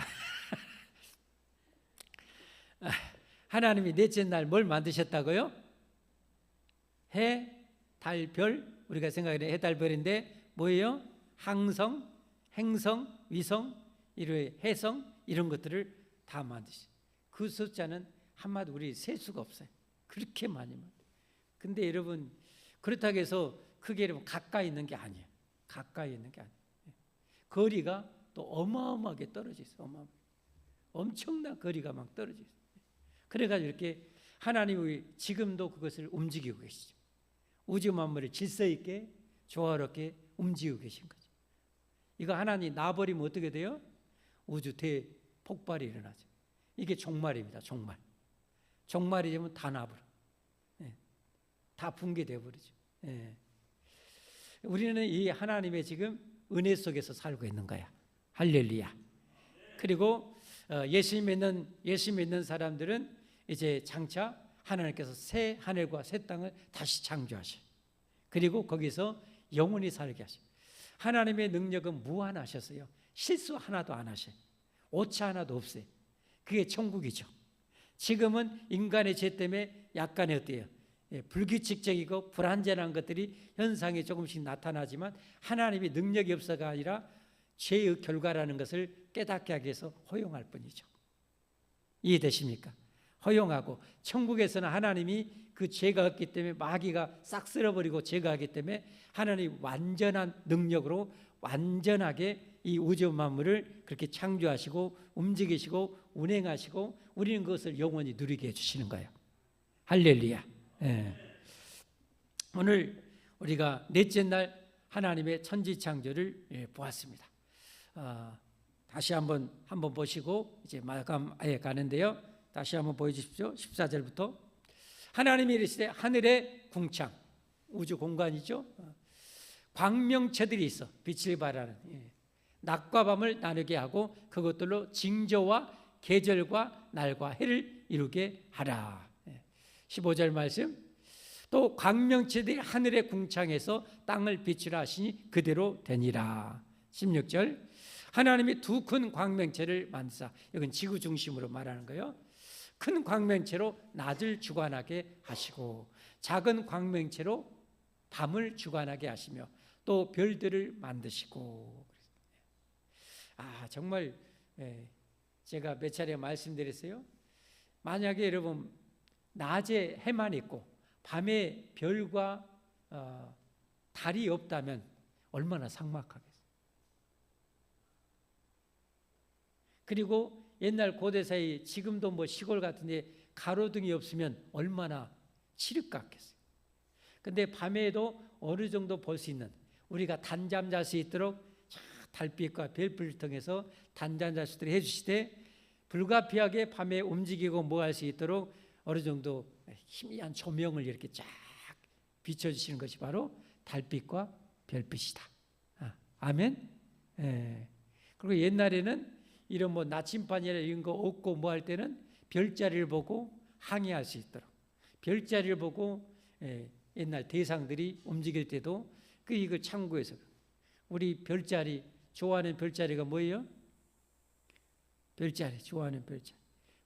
하나님이 넷째 날 뭘 만드셨다고요? 해, 달, 별. 우리가 생각하는 해, 달, 별인데 뭐예요? 항성, 행성, 위성, 해성 이런 것들을 다 만드시. 그 숫자는 한마디 우리 셀 수가 없어요. 그렇게 많이 만들. 근데 여러분 그렇다고 해서 그게 여러분 가까이 있는 게 아니에요. 가까이 있는 게 아니에요. 거리가 또 어마어마하게 떨어져 있어요. 엄청난 거리가 막 떨어져 있어요. 그래가지고 이렇게 하나님이 지금도 그것을 움직이고 계시죠. 우주 만물을 질서 있게 조화롭게 움직이고 계신 거죠. 이거 하나님 놔버리면 어떻게 돼요? 우주 대폭발이 일어나죠. 이게 종말입니다. 종말이 되면 다 놔버려. 다 붕괴되어 버리죠. 우리는 이 하나님의 지금 은혜 속에서 살고 있는 거야. 할렐루야. 그리고 예수 믿는 사람들은 이제 장차 하나님께서 새 하늘과 새 땅을 다시 창조하셔. 그리고 거기서 영원히 살게 하셔. 하나님의 능력은 무한하셨어요. 실수 하나도 안 하셔. 오차 하나도 없어요. 그게 천국이죠. 지금은 인간의 죄 때문에 약간의 어때요? 불규칙적이고 불안전한 것들이 현상이 조금씩 나타나지만 하나님의 능력이 없어가 아니라 죄의 결과라는 것을 깨닫게 하기 위해서 허용할 뿐이죠. 이해되십니까? 허용하고 천국에서는 하나님이 그 죄가 없기 때문에 마귀가 싹 쓸어버리고 제거하기 때문에 하나님이 완전한 능력으로 완전하게 이 우주 만물을 그렇게 창조하시고 움직이시고 운행하시고 우리는 그것을 영원히 누리게 해주시는 거예요. 할렐루야. 오늘 우리가 넷째 날 하나님의 천지창조를 보았습니다. 다시 한번 보시고 이제 마감에 가는데요. 다시 한번 보여주십시오. 14절부터 하나님이 이르시되 하늘의 궁창, 우주 공간이죠. 광명체들이 있어 빛을 발하는 낮과 밤을 나누게 하고 그것들로 징조와 계절과 날과 해를 이루게 하라. 15절 말씀 또 광명체들이 하늘의 궁창에서 땅을 비추라 하시니 그대로 되니라. 16절 하나님이 두 큰 광명체를 만드사, 이건 지구 중심으로 말하는 거예요. 큰 광명체로 낮을 주관하게 하시고 작은 광명체로 밤을 주관하게 하시며 또 별들을 만드시고. 정말 제가 몇 차례 말씀드렸어요. 만약에 여러분 낮에 해만 있고 밤에 별과 달이 없다면 얼마나 삭막하겠어요. 그리고 옛날 고대사에 지금도 뭐 시골 같은데 가로등이 없으면 얼마나 칠흑 같겠어요. 근데 밤에도 어느 정도 볼 수 있는, 우리가 단잠 잘 수 있도록 달빛과 별빛을 통해서 단잠 잘 수 있도록 해주시되, 불가피하게 밤에 움직이고 뭐 할 수 있도록 어느 정도 희미한 조명을 이렇게 쫙 비춰주시는 것이 바로 달빛과 별빛이다. 아멘. 그리고 옛날에는 이런 뭐 나침반이나 이런 거 없고 뭐 할 때는 별자리를 보고 항해할 수 있도록, 별자리를 보고 옛날 대상들이 움직일 때도 이걸 참고해서, 우리 별자리 좋아하는 별자리가 뭐예요? 별자리 좋아하는 별자리.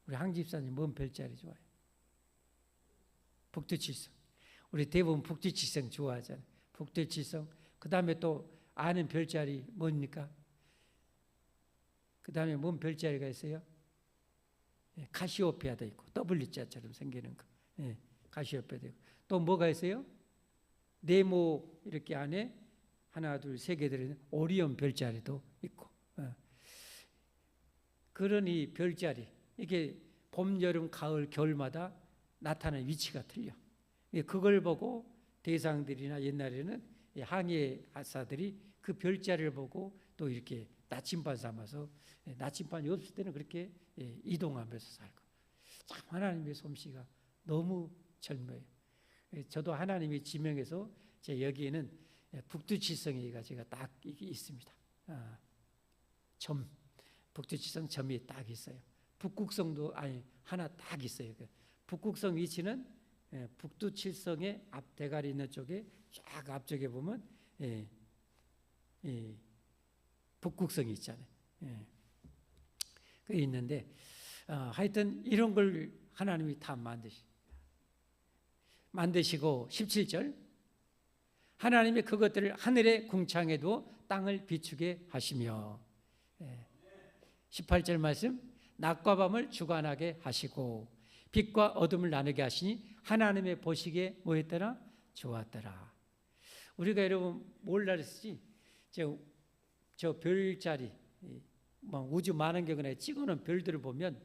우리 항 집사님 뭔 별자리 좋아해요? 북두칠성. 우리 대부분 북두칠성 좋아하잖아요. 북두칠성. 그 다음에 또 아는 별자리 뭡니까? 그 다음에 뭔 별자리가 있어요? 카시오페아도 있고 W자처럼 생기는 거. 카시오페아도 있고. 또 뭐가 있어요? 네모 이렇게 안에 하나 둘 세 개 들어있는 오리온 별자리도 있고. 그런 이 별자리, 이게 봄, 여름, 가을, 겨울마다 나타나는 위치가 틀려. 그걸 보고 대상들이나 옛날에는 항해사들이 그 별자리를 보고 또 이렇게 나침반 삼아서, 나침반이 없을 때는 그렇게 이동하면서 살고. 참 하나님의 솜씨가 너무 젊어요. 저도 하나님의 지명에서 제 여기에는 북두칠성이가 제가 딱 있습니다. 북두칠성 점이 딱 있어요. 북극성도 하나 딱 있어요. 북극성 위치는 북두칠성의 앞 대가리 있는 쪽에 쫙 앞쪽에 보면 북극성이 있잖아요. 그게 있는데 하여튼 이런 걸 하나님이 다 만드시고 17절, 하나님이 그것들을 하늘의 궁창에 두어 땅을 비추게 하시며, 18절 말씀, 낮과 밤을 주관하게 하시고 빛과 어둠을 나누게 하시니 하나님의 보시기에 뭐 했더라? 좋았더라. 우리가 여러분 몰라 그랬지? 저 별자리, 뭐 우주 많은 경우에 찍어놓은 별들을 보면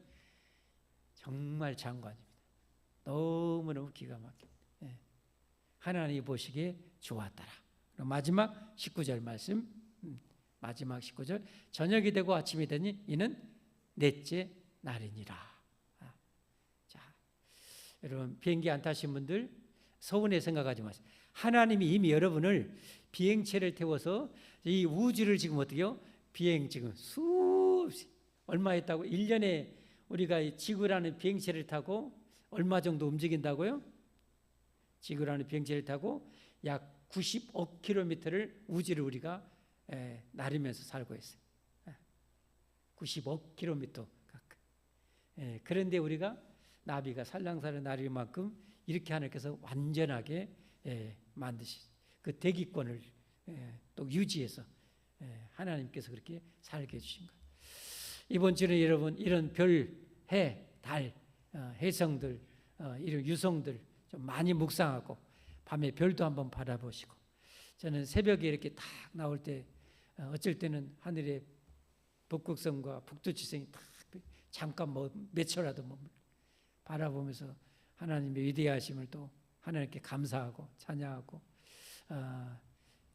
정말 장관입니다. 너무너무 기가 막힙니다. 하나님이 보시기에 좋았더라. 마지막 19절 말씀, 마지막 19절, 저녁이 되고 아침이 되니 이는 넷째 날이니라. 자, 여러분 비행기 안 타신 분들 서운해 생각하지 마세요. 하나님이 이미 여러분을 비행체를 태워서 이 우주를 지금 어떻게요? 지금 수없이 얼마 했다고? 1년에 우리가 지구라는 비행체를 타고 얼마 정도 움직인다고요? 지구라는 비행체를 타고 약 90억 킬로미터를 우주를 우리가 나르면서 살고 있어요. 90억 킬로미터 가까이. 그런데 우리가 나비가 살랑살랑 나를 만큼 이렇게 하나님께서 완전하게 만드시, 그 대기권을 또 유지해서 하나님께서 그렇게 살게 해주신 거예요. 이번 주는 여러분 이런 별, 해, 달, 해성들, 이런 유성들 좀 많이 묵상하고 밤에 별도 한번 바라보시고, 저는 새벽에 이렇게 딱 나올 때 어쩔 때는 하늘에 북극성과 북두칠성이 딱 잠깐 뭐 몇 초라도 바라보면서 하나님의 위대하심을 또 하나님께 감사하고 찬양하고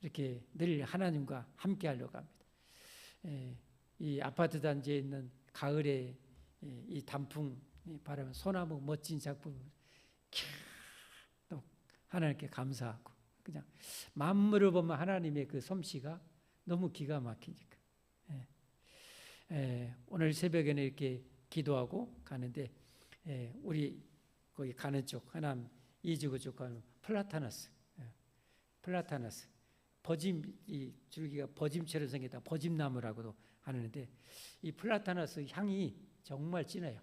이렇게 늘 하나님과 함께 하려고 합니다. 이 아파트 단지에 있는 가을에 이 단풍 바라보면 소나무 멋진 작품 또 하나님께 감사하고, 그냥 만물을 보면 하나님의 그 솜씨가 너무 기가 막히니까. 오늘 새벽에는 이렇게 기도하고 가는데 우리 거기 가는 쪽 하남 이주구 쪽 가는 플라타너스 버짐, 이 줄기가 버짐처럼 생겼다 버짐나무라고도 하는데 이 플라타너스 향이 정말 진해요.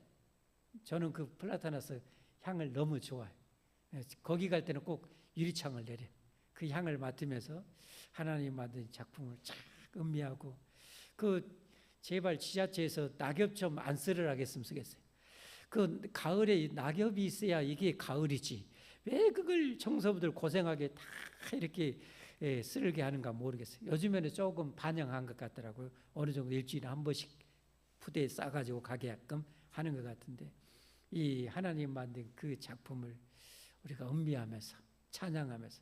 저는 그 플라타나스 향을 너무 좋아해요. 거기 갈 때는 꼭 유리창을 내려요. 그 향을 맡으면서 하나님 만든 작품을 쫙 음미하고, 제발 지자체에서 낙엽 좀 안 쓰러라겠으면 쓰겠어요. 가을에 낙엽이 있어야 이게 가을이지, 왜 그걸 청소부들 고생하게 다 이렇게 쓰르게 하는가 모르겠어요. 요즘에는 조금 반영한 것 같더라고요. 어느 정도 일주일에 한 번씩 푸대에 싸가지고 가게끔 하는 것 같은데, 이 하나님 만든 그 작품을 우리가 음미하면서 찬양하면서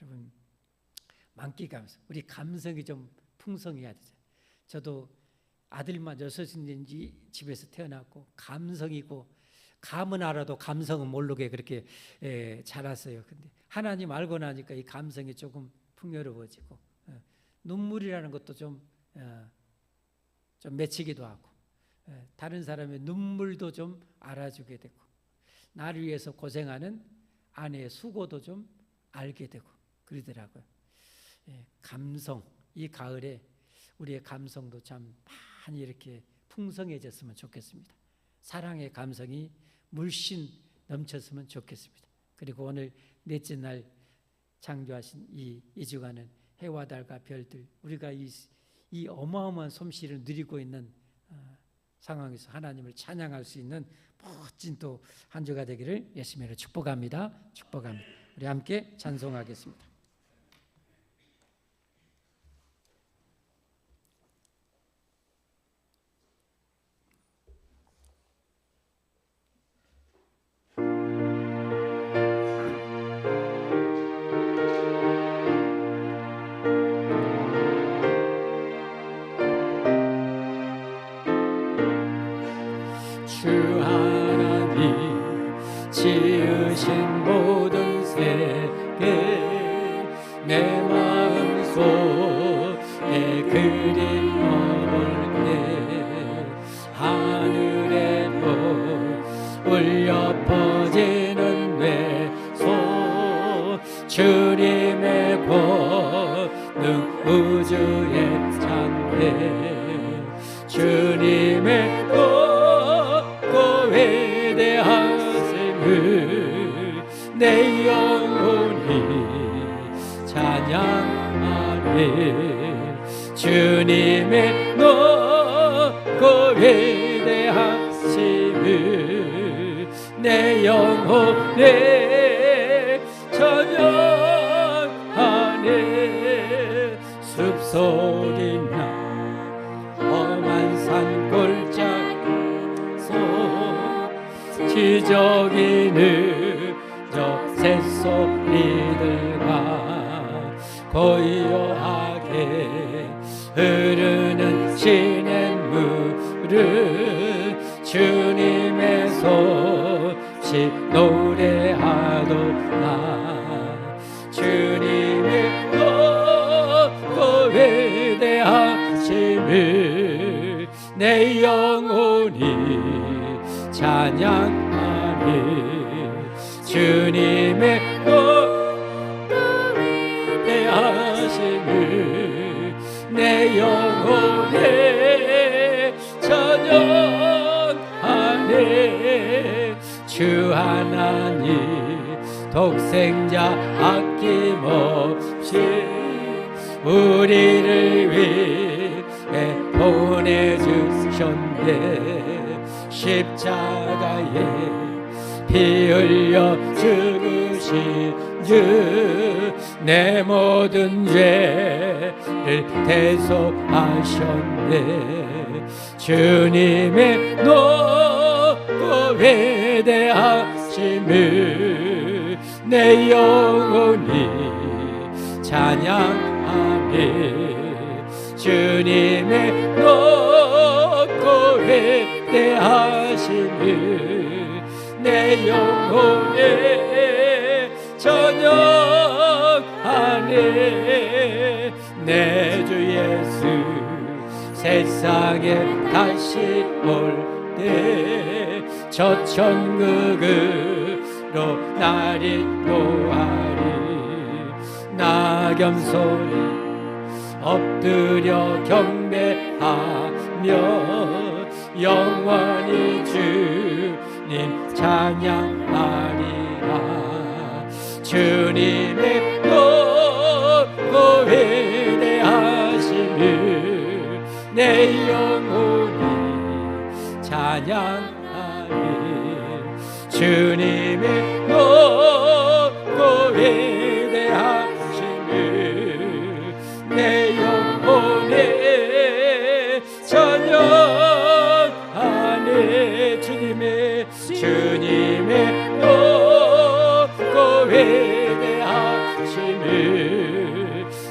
여러분 만끽하면서 우리 감성이 좀 풍성해야 되죠. 저도 아들만 6인지 집에서 태어났고 감성이고, 감은 알아도 감성은 모르게 그렇게 자랐어요. 근데 하나님 알고 나니까 이 감성이 조금 풍요로워지고, 눈물이라는 것도 좀 맺히기도 하고, 다른 사람의 눈물도 좀 알아주게 되고, 나를 위해서 고생하는 아내의 수고도 좀 알게 되고 그러더라고요. 감성, 이 가을에 우리의 감성도 참 많이 이렇게 풍성해졌으면 좋겠습니다. 사랑의 감성이 물씬 넘쳤으면 좋겠습니다. 그리고 오늘 넷째 날 창조하신 이 주간은 해와 달과 별들, 우리가 이 어마어마한 솜씨를 누리고 있는 상황에서 하나님을 찬양할 수 있는 멋진 또 한 주가 되기를 예수님으로 축복합니다. 축복합니다. 우리 함께 찬송하겠습니다. 주 하나님 지으신 모든 세계, 내 마음속에 그리워볼게. 하늘에도 울려 퍼지는 외소, 주님의 권능 우주의 창대, 주님의 위대하심을 내 영혼이 찬양하네. 주님의 높고 위대하심을 내 영혼에 찬양하네. 숲속이나 험한 산골짜기 기적이 늦어 새소리들과 고요하게 흐르는 시냇물을 주님의 소식 노래하도다. 주님의 높고 위대하심을 내 영혼이 찬양하네. 주님의 높고 위대하심을 내 영혼에 찬양하네. 주 하나님 독생자 아낌없이 우리를 위해 보내주셨네. 십자가에 피 흘려 죽으신 주, 내 모든 죄를 대속하셨네. 주님의 높고 위대하심을 내 영혼이 찬양하네. 주님의 높고 위대하심을 내 영혼에 찬양하네. 내 주 예수 세상에 다시 올 때 저 천국으로 날 인도하리. 낙엽 소리 엎드려 경배하며 영원히 주를 주님 찬양하리라. 주님의 높고 위대하심을 내 영혼이 찬양하리. 주님의 높고 위대하심을 내 영혼이 찬양하네. 주님의 높고 위대하심을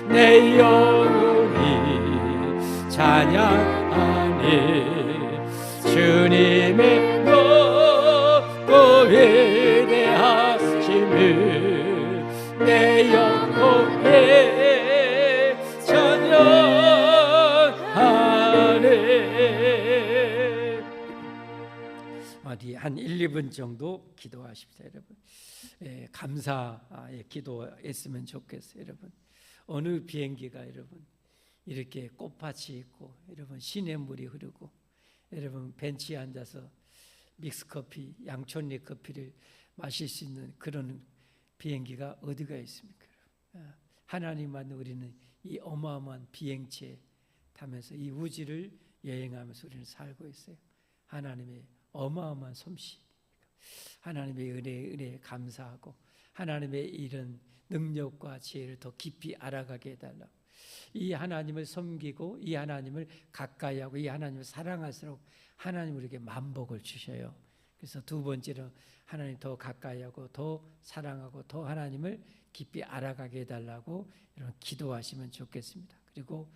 내 영혼이 찬양하네. 주님의 높고 위대하심을 내 영혼이 찬양하네. 어디 한 1, 2분 정도 기도하십시오, 여러분. 감사의 기도했으면 좋겠어요, 여러분. 어느 비행기가 여러분 이렇게 꽃밭이 있고 여러분 시냇물이 흐르고 여러분 벤치에 앉아서 믹스커피, 양촌리 커피를 마실 수 있는 그런 비행기가 어디가 있습니까? 하나님만 우리는 이 어마어마한 비행체에 타면서 이 우주를 여행하면서 우리는 살고 있어요. 하나님의 어마어마한 솜씨, 하나님의 은혜에 감사하고 하나님의 이런 능력과 지혜를 더 깊이 알아가게 해달라고, 이 하나님을 섬기고 이 하나님을 가까이하고 이 하나님을 사랑할수록 하나님 우리에게 만복을 주셔요. 그래서 두 번째로 하나님 더 가까이하고 더 사랑하고 더 하나님을 깊이 알아가게 해달라고 여러분 기도하시면 좋겠습니다. 그리고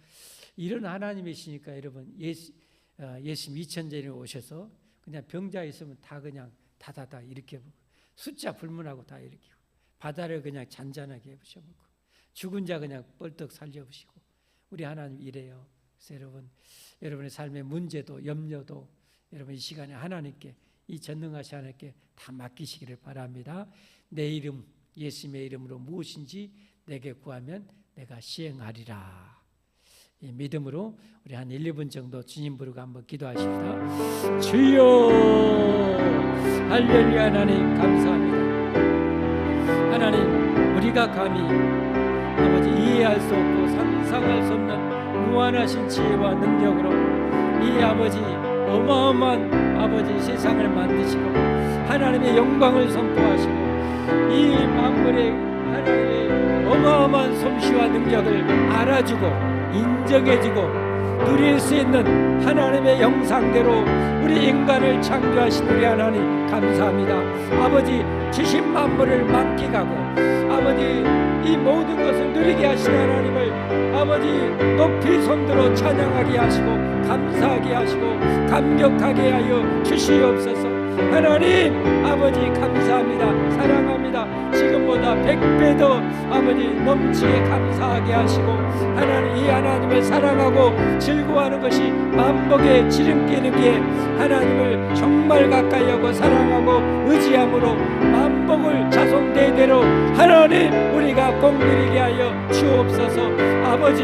이런 하나님이시니까 여러분 예수님 2000년에 오셔서 그냥 병자 있으면 다 그냥 다다다 이렇게 숫자 불문하고 다 일으키고 바다를 그냥 잔잔하게 해보셔보고 죽은 자 그냥 뻘떡 살려보시고 우리 하나님 이래요. 그래서 여러분의 삶의 문제도 염려도 여러분 이 시간에 하나님께, 이 전능하신 하나님께 다 맡기시기를 바랍니다. 내 이름 예수님의 이름으로 무엇인지 내게 구하면 내가 시행하리라. 이 믿음으로 우리 한 1, 2분 정도 주님 부르고 한번 기도하십시다. 주여 할렐루야. 하나님 감사합니다. 하나님 우리가 감히 아버지 이해할 수 없고 상상할 수 없는 무한하신 지혜와 능력으로 이 아버지 어마어마한 아버지 세상을 만드시고 하나님의 영광을 선포하시고 이 만물의 하나님의 어마어마한 솜씨와 능력을 알아주고 인정해주고 누릴 수 있는 하나님의 형상대로 우리 인간을 창조하신 우리 하나님 감사합니다. 아버지 주신 만물을 만끽하고 아버지 이 모든 것을 누리게 하신 하나님을 아버지 높이 손들어 찬양하게 하시고 감사하게 하시고 감격하게 하여 주시옵소서. 하나님 아버지 감사합니다. 사랑합니다. 지금보다 100배 더 아버지 넘치게 감사하게 하시고 하나님 이 하나님을 사랑하고 즐거워하는 것이 만복의 지름길이기에 하나님을 정말 가까이하고 사랑하고 의지함으로 만복을 자손 대대로 하나님 우리가 공들이게 하여 주옵소서. 아버지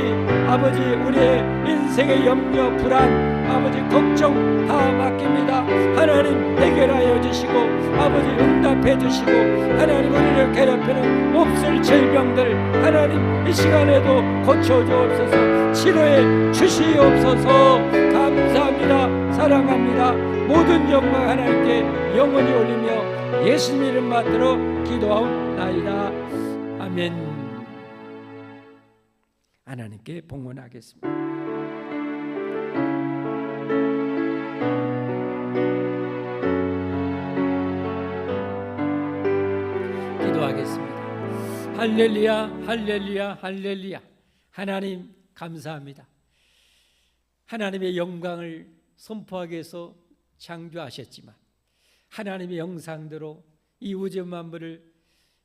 우리의 인생의 염려 불안 아버지 걱정 다 맡깁니다. 하나님 해결하여 주시고 아버지 응답해 주시고 하나님 우리를 괴롭히는 몹쓸 질병들 하나님 이 시간에도 고쳐주옵소서. 치료해 주시옵소서. 감사합니다. 사랑합니다. 모든 영광 하나님께 영원히 올리며 예수님 이름 받들어 기도하옵나이다. 아멘. 하나님께 봉헌하겠습니다. 기도하겠습니다. 할렐루야 할렐루야 할렐루야. 하나님 감사합니다. 하나님의 영광을 선포하기 위해서 창조하셨지만 하나님의 형상대로 이 우주 만물을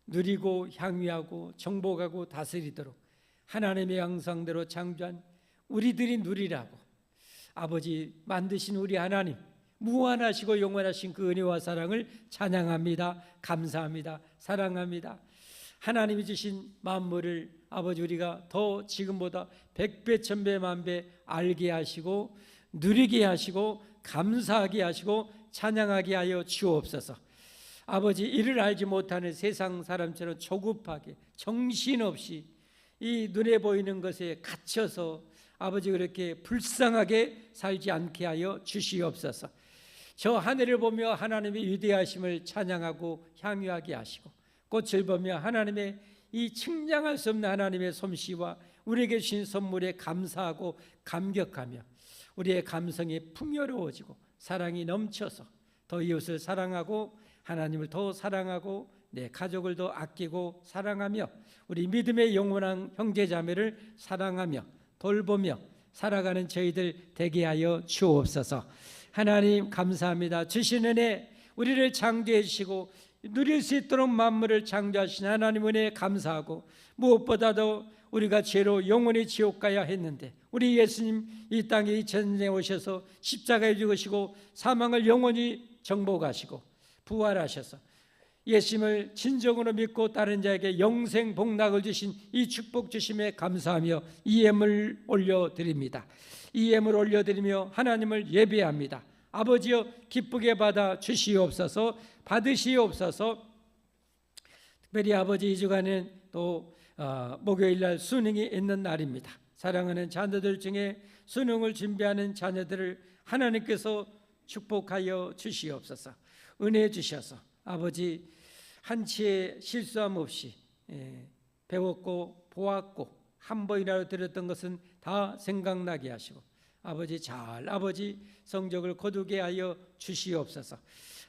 누리고 향유하고 정복하고 다스리도록 하나님의 형상대로 창조한 우리들이 누리라고 아버지 만드신 우리 하나님 무한하시고 영원하신 그 은혜와 사랑을 찬양합니다. 감사합니다. 사랑합니다. 하나님이 주신 만물을 아버지 우리가 더 지금보다 100배 1000배 만배 알게 하시고 누리게 하시고 감사하게 하시고 찬양하게 하여 주옵소서. 아버지, 이를 알지 못하는 세상 사람처럼 조급하게 정신없이 이 눈에 보이는 것에 갇혀서 아버지 그렇게 불쌍하게 살지 않게 하여 주시옵소서. 저 하늘을 보며 하나님의 위대하심을 찬양하고 향유하게 하시고, 꽃을 보며 하나님의 이 측량할 수 없는 하나님의 솜씨와 우리에게 주신 선물에 감사하고 감격하며 우리의 감성이 풍요로워지고 사랑이 넘쳐서 더 이웃을 사랑하고 하나님을 더 사랑하고 내 가족을 더 아끼고 사랑하며 우리 믿음의 영원한 형제자매를 사랑하며 돌보며 살아가는 저희들 되게 하여 주옵소서. 하나님 감사합니다. 주신 은혜, 우리를 창조해 주시고 누릴 수 있도록 만물을 창조하신 하나님 은혜에 감사하고, 무엇보다도 우리가 죄로 영원히 지옥 가야 했는데 우리 예수님 이 땅에 2000년에 오셔서 십자가에 죽으시고 사망을 영원히 정복하시고 부활하셔서 예수님을 진정으로 믿고 따른 자에게 영생 복락을 주신 이 축복 주심에 감사하며 이 예물 올려드립니다. 이 예물 올려드리며 하나님을 예배합니다. 아버지여, 기쁘게 받아 주시옵소서. 받으시옵소서. 특별히 아버지, 이 주간은 또 목요일날 수능이 있는 날입니다. 사랑하는 자녀들 중에 수능을 준비하는 자녀들을 하나님께서 축복하여 주시옵소서. 은혜 주셔서 아버지, 한치의 실수함 없이 배웠고 보았고 한 번이라도 들었던 것은 다 생각나게 하시고 아버지 성적을 거두게 하여 주시옵소서.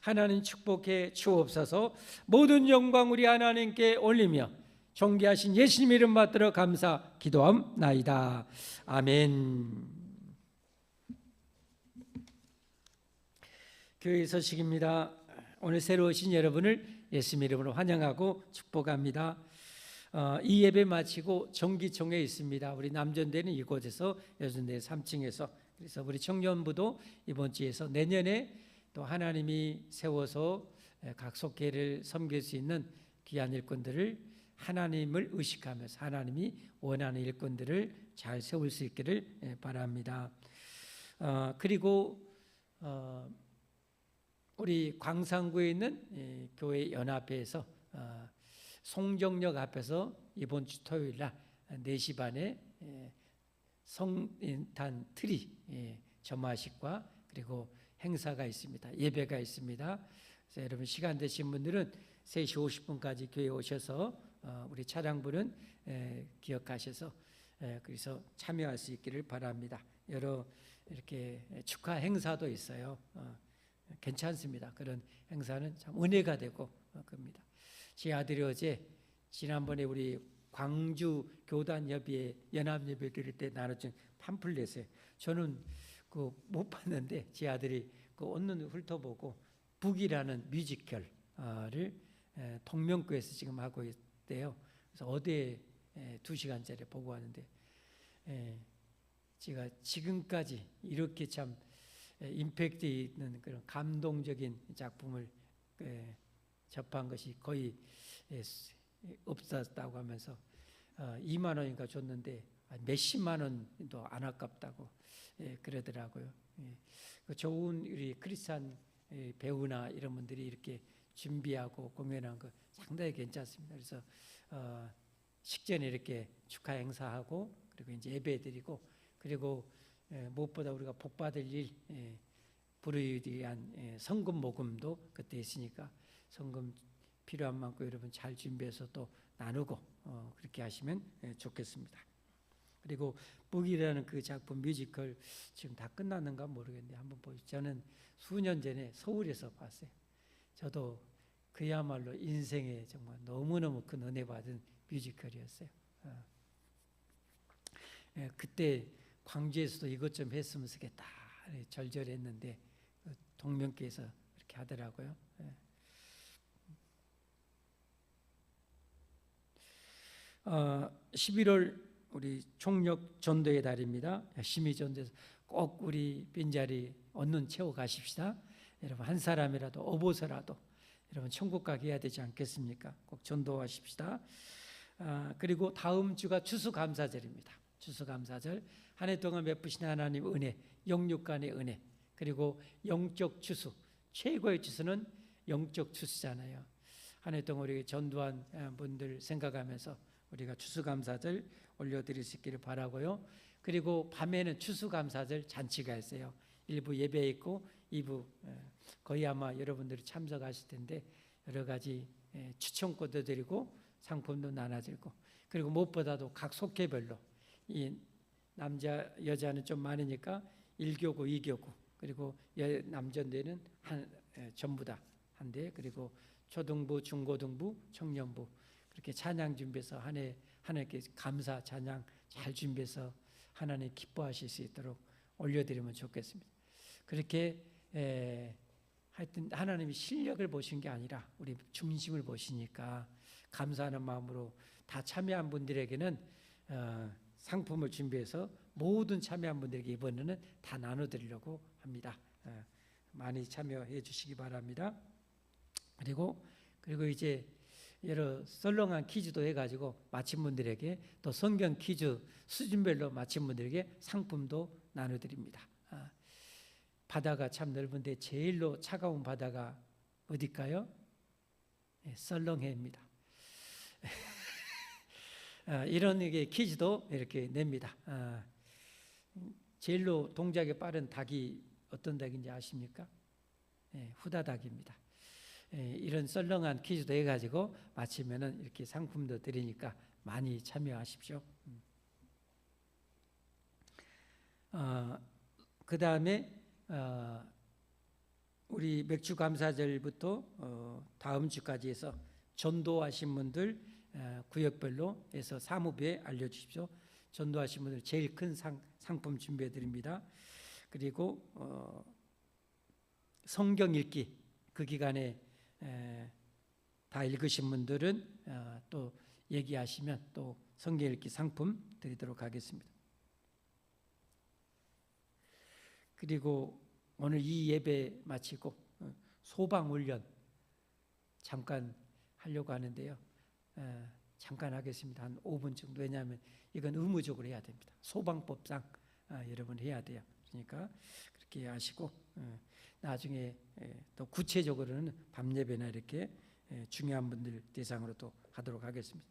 하나님 축복해 주옵소서. 모든 영광 우리 하나님께 올리며 존귀하신 예수님 이름 받들어 감사 기도함나이다. 아멘. 교회 소식입니다. 오늘 새로 오신 여러분을 예수님 이름으로 환영하고 축복합니다. 이 예배 마치고 정기총회 있습니다. 우리 남전대는 이곳에서, 여전대 3층에서. 그래서 우리 청년부도 이번 주에서 내년에 또 하나님이 세워서 각 속회를 섬길 수 있는 귀한 일꾼들을 하나님을 의식하면서 하나님이 원하는 일꾼들을 잘 세울 수 있기를 바랍니다. 그리고 우리 광산구에 있는 교회 연합회에서 송정역 앞에서 이번 주 토요일 날 4시 반에 성탄 트리 점화식과 그리고 행사가 있습니다. 예배가 있습니다. 그래서 여러분 시간 되신 분들은 3시 50분까지 교회에 오셔서 우리 차량부는 기억하셔서 그래서 참여할 수 있기를 바랍니다. 여러 이렇게 축하 행사도 있어요. 괜찮습니다. 그런 행사는 참 은혜가 되고 겁니다. 제 아들이 어제 지난번에 우리 광주 교단협의회 연합예배 드릴 때 나눠준 팜플렛에 저는 못 봤는데 제 아들이 언론 훑어보고 북이라는 뮤지컬을 동명구에서 지금 하고 있대요. 그래서 어제 2시간짜리 보고 왔는데 제가 지금까지 이렇게 참 임팩트 있는 그런 감동적인 작품을 접한 것이 거의 없었다고 하면서 2만 원인가 줬는데 몇십만 원도 안 아깝다고 그러더라고요. 좋은 우리 크리스찬 배우나 이런 분들이 이렇게 준비하고 공연한 거 상당히 괜찮습니다. 그래서 식전에 이렇게 축하 행사하고 그리고 이제 예배드리고 그리고 무엇보다 우리가 복받을 일 불의에 대한 성금 모금도 그때 있으니까 성금 필요한 만큼 여러분 잘 준비해서 또 나누고 그렇게 하시면 좋겠습니다. 그리고 북이라는 그 작품 뮤지컬 지금 다 끝났는가 모르겠는데 한번 보시죠. 저는 수년 전에 서울에서 봤어요. 저도 그야말로 인생에 정말 너무너무 큰 은혜 받은 뮤지컬이었어요. 그때 광주에서도 이것 좀 했으면 좋겠다 절절했는데 동명교에서 이렇게 하더라고요. 11월 우리 총력 전도의 달입니다. 열심히 전도해서 꼭 우리 빈자리 얻는 채워 가십시다. 여러분 한 사람이라도 업어서라도 여러분 천국 가게 해야 되지 않겠습니까? 꼭 전도하십시다. 그리고 다음 주가 추수감사절입니다. 추수감사절 한 해 동안 베푸신 하나님 은혜, 영육간의 은혜, 그리고 영적 추수, 최고의 추수는 영적 추수잖아요. 한 해 동안 우리 전도한 분들 생각하면서 우리가 추수감사절 올려드릴 수 있기를 바라고요. 그리고 밤에는 추수감사절 잔치가 있어요. 1부 예배 있고 2부 거의 아마 여러분들이 참석하실 텐데 여러 가지 추천권도 드리고 상품도 나눠드리고, 그리고 무엇보다도 각 속회별로 이 남자 여자는 좀 많으니까 1교구 2교구 그리고 남전대는 전부 다 한대, 그리고 초등부 중고등부 청년부 그렇게 찬양 준비해서 한 해 하나님께 감사 찬양 잘 준비해서 하나님 기뻐하실 수 있도록 올려드리면 좋겠습니다. 그렇게 하여튼 하나님이 실력을 보신 게 아니라 우리 중심을 보시니까 감사하는 마음으로 다 참여한 분들에게는 상품을 준비해서 모든 참여한 분들에게 이번에는 다 나눠드리려고 합니다. 많이 참여해 주시기 바랍니다. 그리고 이제 여러 썰렁한 퀴즈도 해가지고 마친 분들에게, 또 성경 퀴즈 수준별로 마친 분들에게 상품도 나눠드립니다. 바다가 참 넓은데 제일로 차가운 바다가 어딜까요? 썰렁해입니다. 이런 퀴즈도 이렇게 냅니다. 제일로 동작이 빠른 닭이 어떤 닭인지 아십니까? 후다닭입니다. 이런 썰렁한 퀴즈도 해가지고 마치면은 이렇게 상품도 드리니까 많이 참여하십시오. 그 다음에 우리 맥주 감사절부터 다음 주까지 해서 전도하신 분들 구역별로 해서 사무부에 알려주십시오. 전도하신 분들 제일 큰 상품 준비해 드립니다. 그리고 성경 읽기 그 기간에 다 읽으신 분들은 또 얘기하시면 또 성경 읽기 상품 드리도록 하겠습니다. 그리고 오늘 이 예배 마치고 소방훈련 잠깐 하려고 하는데요. 잠깐 하겠습니다. 한 5분 정도. 왜냐하면 이건 의무적으로 해야 됩니다. 소방법상 여러분 해야 돼요. 그러니까 그렇게 하시고 나중에 또 구체적으로는 밤 예배나 이렇게 중요한 분들 대상으로 또 하도록 하겠습니다.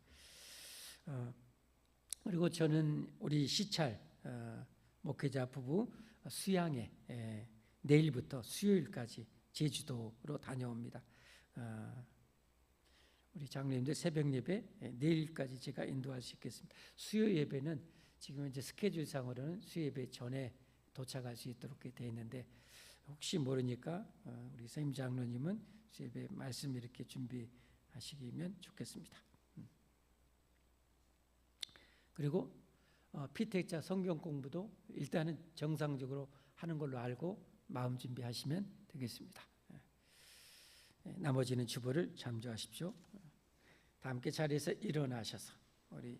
그리고 저는 우리 시찰 목회자 부부 수양에 내일부터 수요일까지 제주도로 다녀옵니다. 우리 장로님들 새벽 예배 내일까지 제가 인도할 수 있겠습니다. 수요 예배는 지금 이제 스케줄상으로는 수요 예배 전에 도착할 수 있도록 되어 있는데 혹시 모르니까 우리 선임 장로님은 수요 예배 말씀 이렇게 준비하시면 좋겠습니다. 그리고 피택자 성경 공부도 일단은 정상적으로 하는 걸로 알고 마음 준비하시면 되겠습니다. 나머지는 주보를 참조하십시오. 다 함께 자리에서 일어나셔서 우리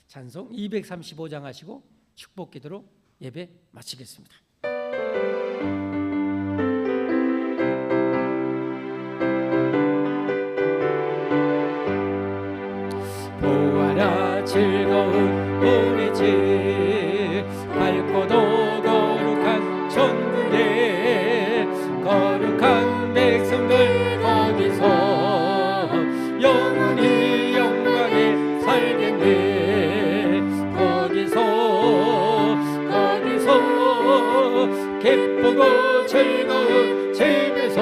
찬송 235장 하시고 축복 기도로 예배 마치겠습니다. 보아라 즐거운 우리 집 밝고도 거룩한 천국에 거룩한 백성들 거기서 영원히 영광에 살겠네. 거기서 기쁘고 즐거운 집에서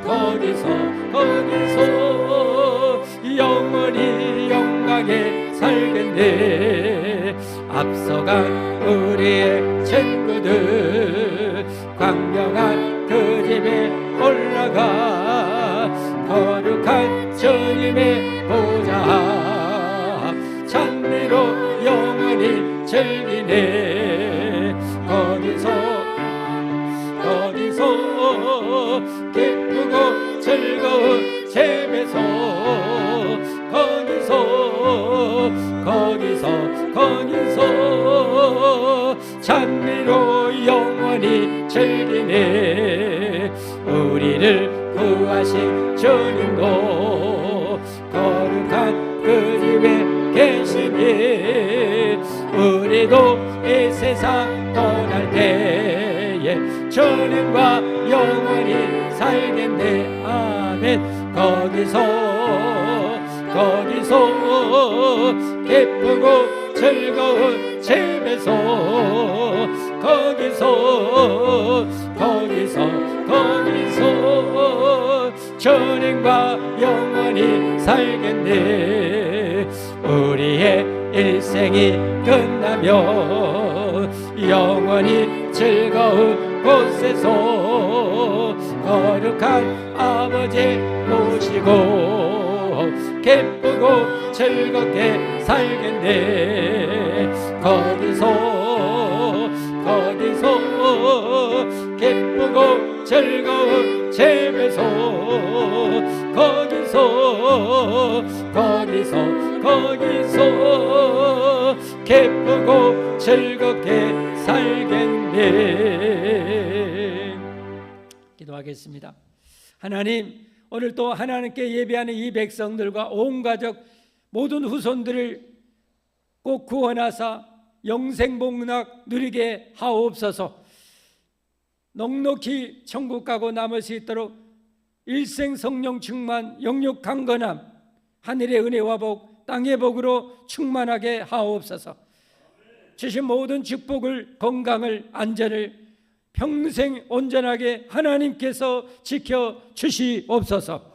거기서 영원히 영광에 살겠네. 앞서간 우리의 친구들 광명한 그 집에 올라가 거룩한 주님의 보좌 찬미로 영원히 즐기네. 거기서 기쁘고 즐거운 집에서 거기서 찬미로 영원히 즐기네. 우리를 구하신 주님도 거룩한 그 집에 계시니 우리도 이 세상 떠날 때에 전능과 영원히 살겠네. 아멘. 거기서 기쁘고 즐거운 집에서 거기서 전능과 영원히 살겠네. 우리의 일생이 끝나면 영원히 즐거운 곳에서 거룩한 아버지 모시고 기쁘고 즐겁게 살겠네. 거기서 기쁘고 즐거운 집에서 거기서 기쁘고 즐겁게 살겠네. 기도하겠습니다. 하나님, 오늘 또 하나님께 예배하는 이 백성들과 온 가족 모든 후손들을 꼭 구원하사 영생복락 누리게 하옵소서. 넉넉히 천국 가고 남을 수 있도록 일생 성령 충만, 영육 강건함, 하늘의 은혜와 복, 땅의 복으로 충만하게 하옵소서. 주신 모든 축복을, 건강을, 안전을 평생 온전하게 하나님께서 지켜 주시옵소서.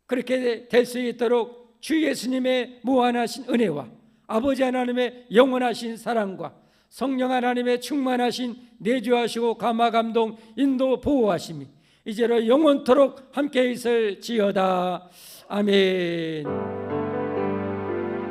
그렇게 될 수 있도록 주 예수님의 무한하신 은혜와 아버지 하나님의 영원하신 사랑과 성령 하나님의 충만하신 내주하시고 감화 감동 인도 보호하심이 이제로 영원토록 함께 있을지어다. 아멘.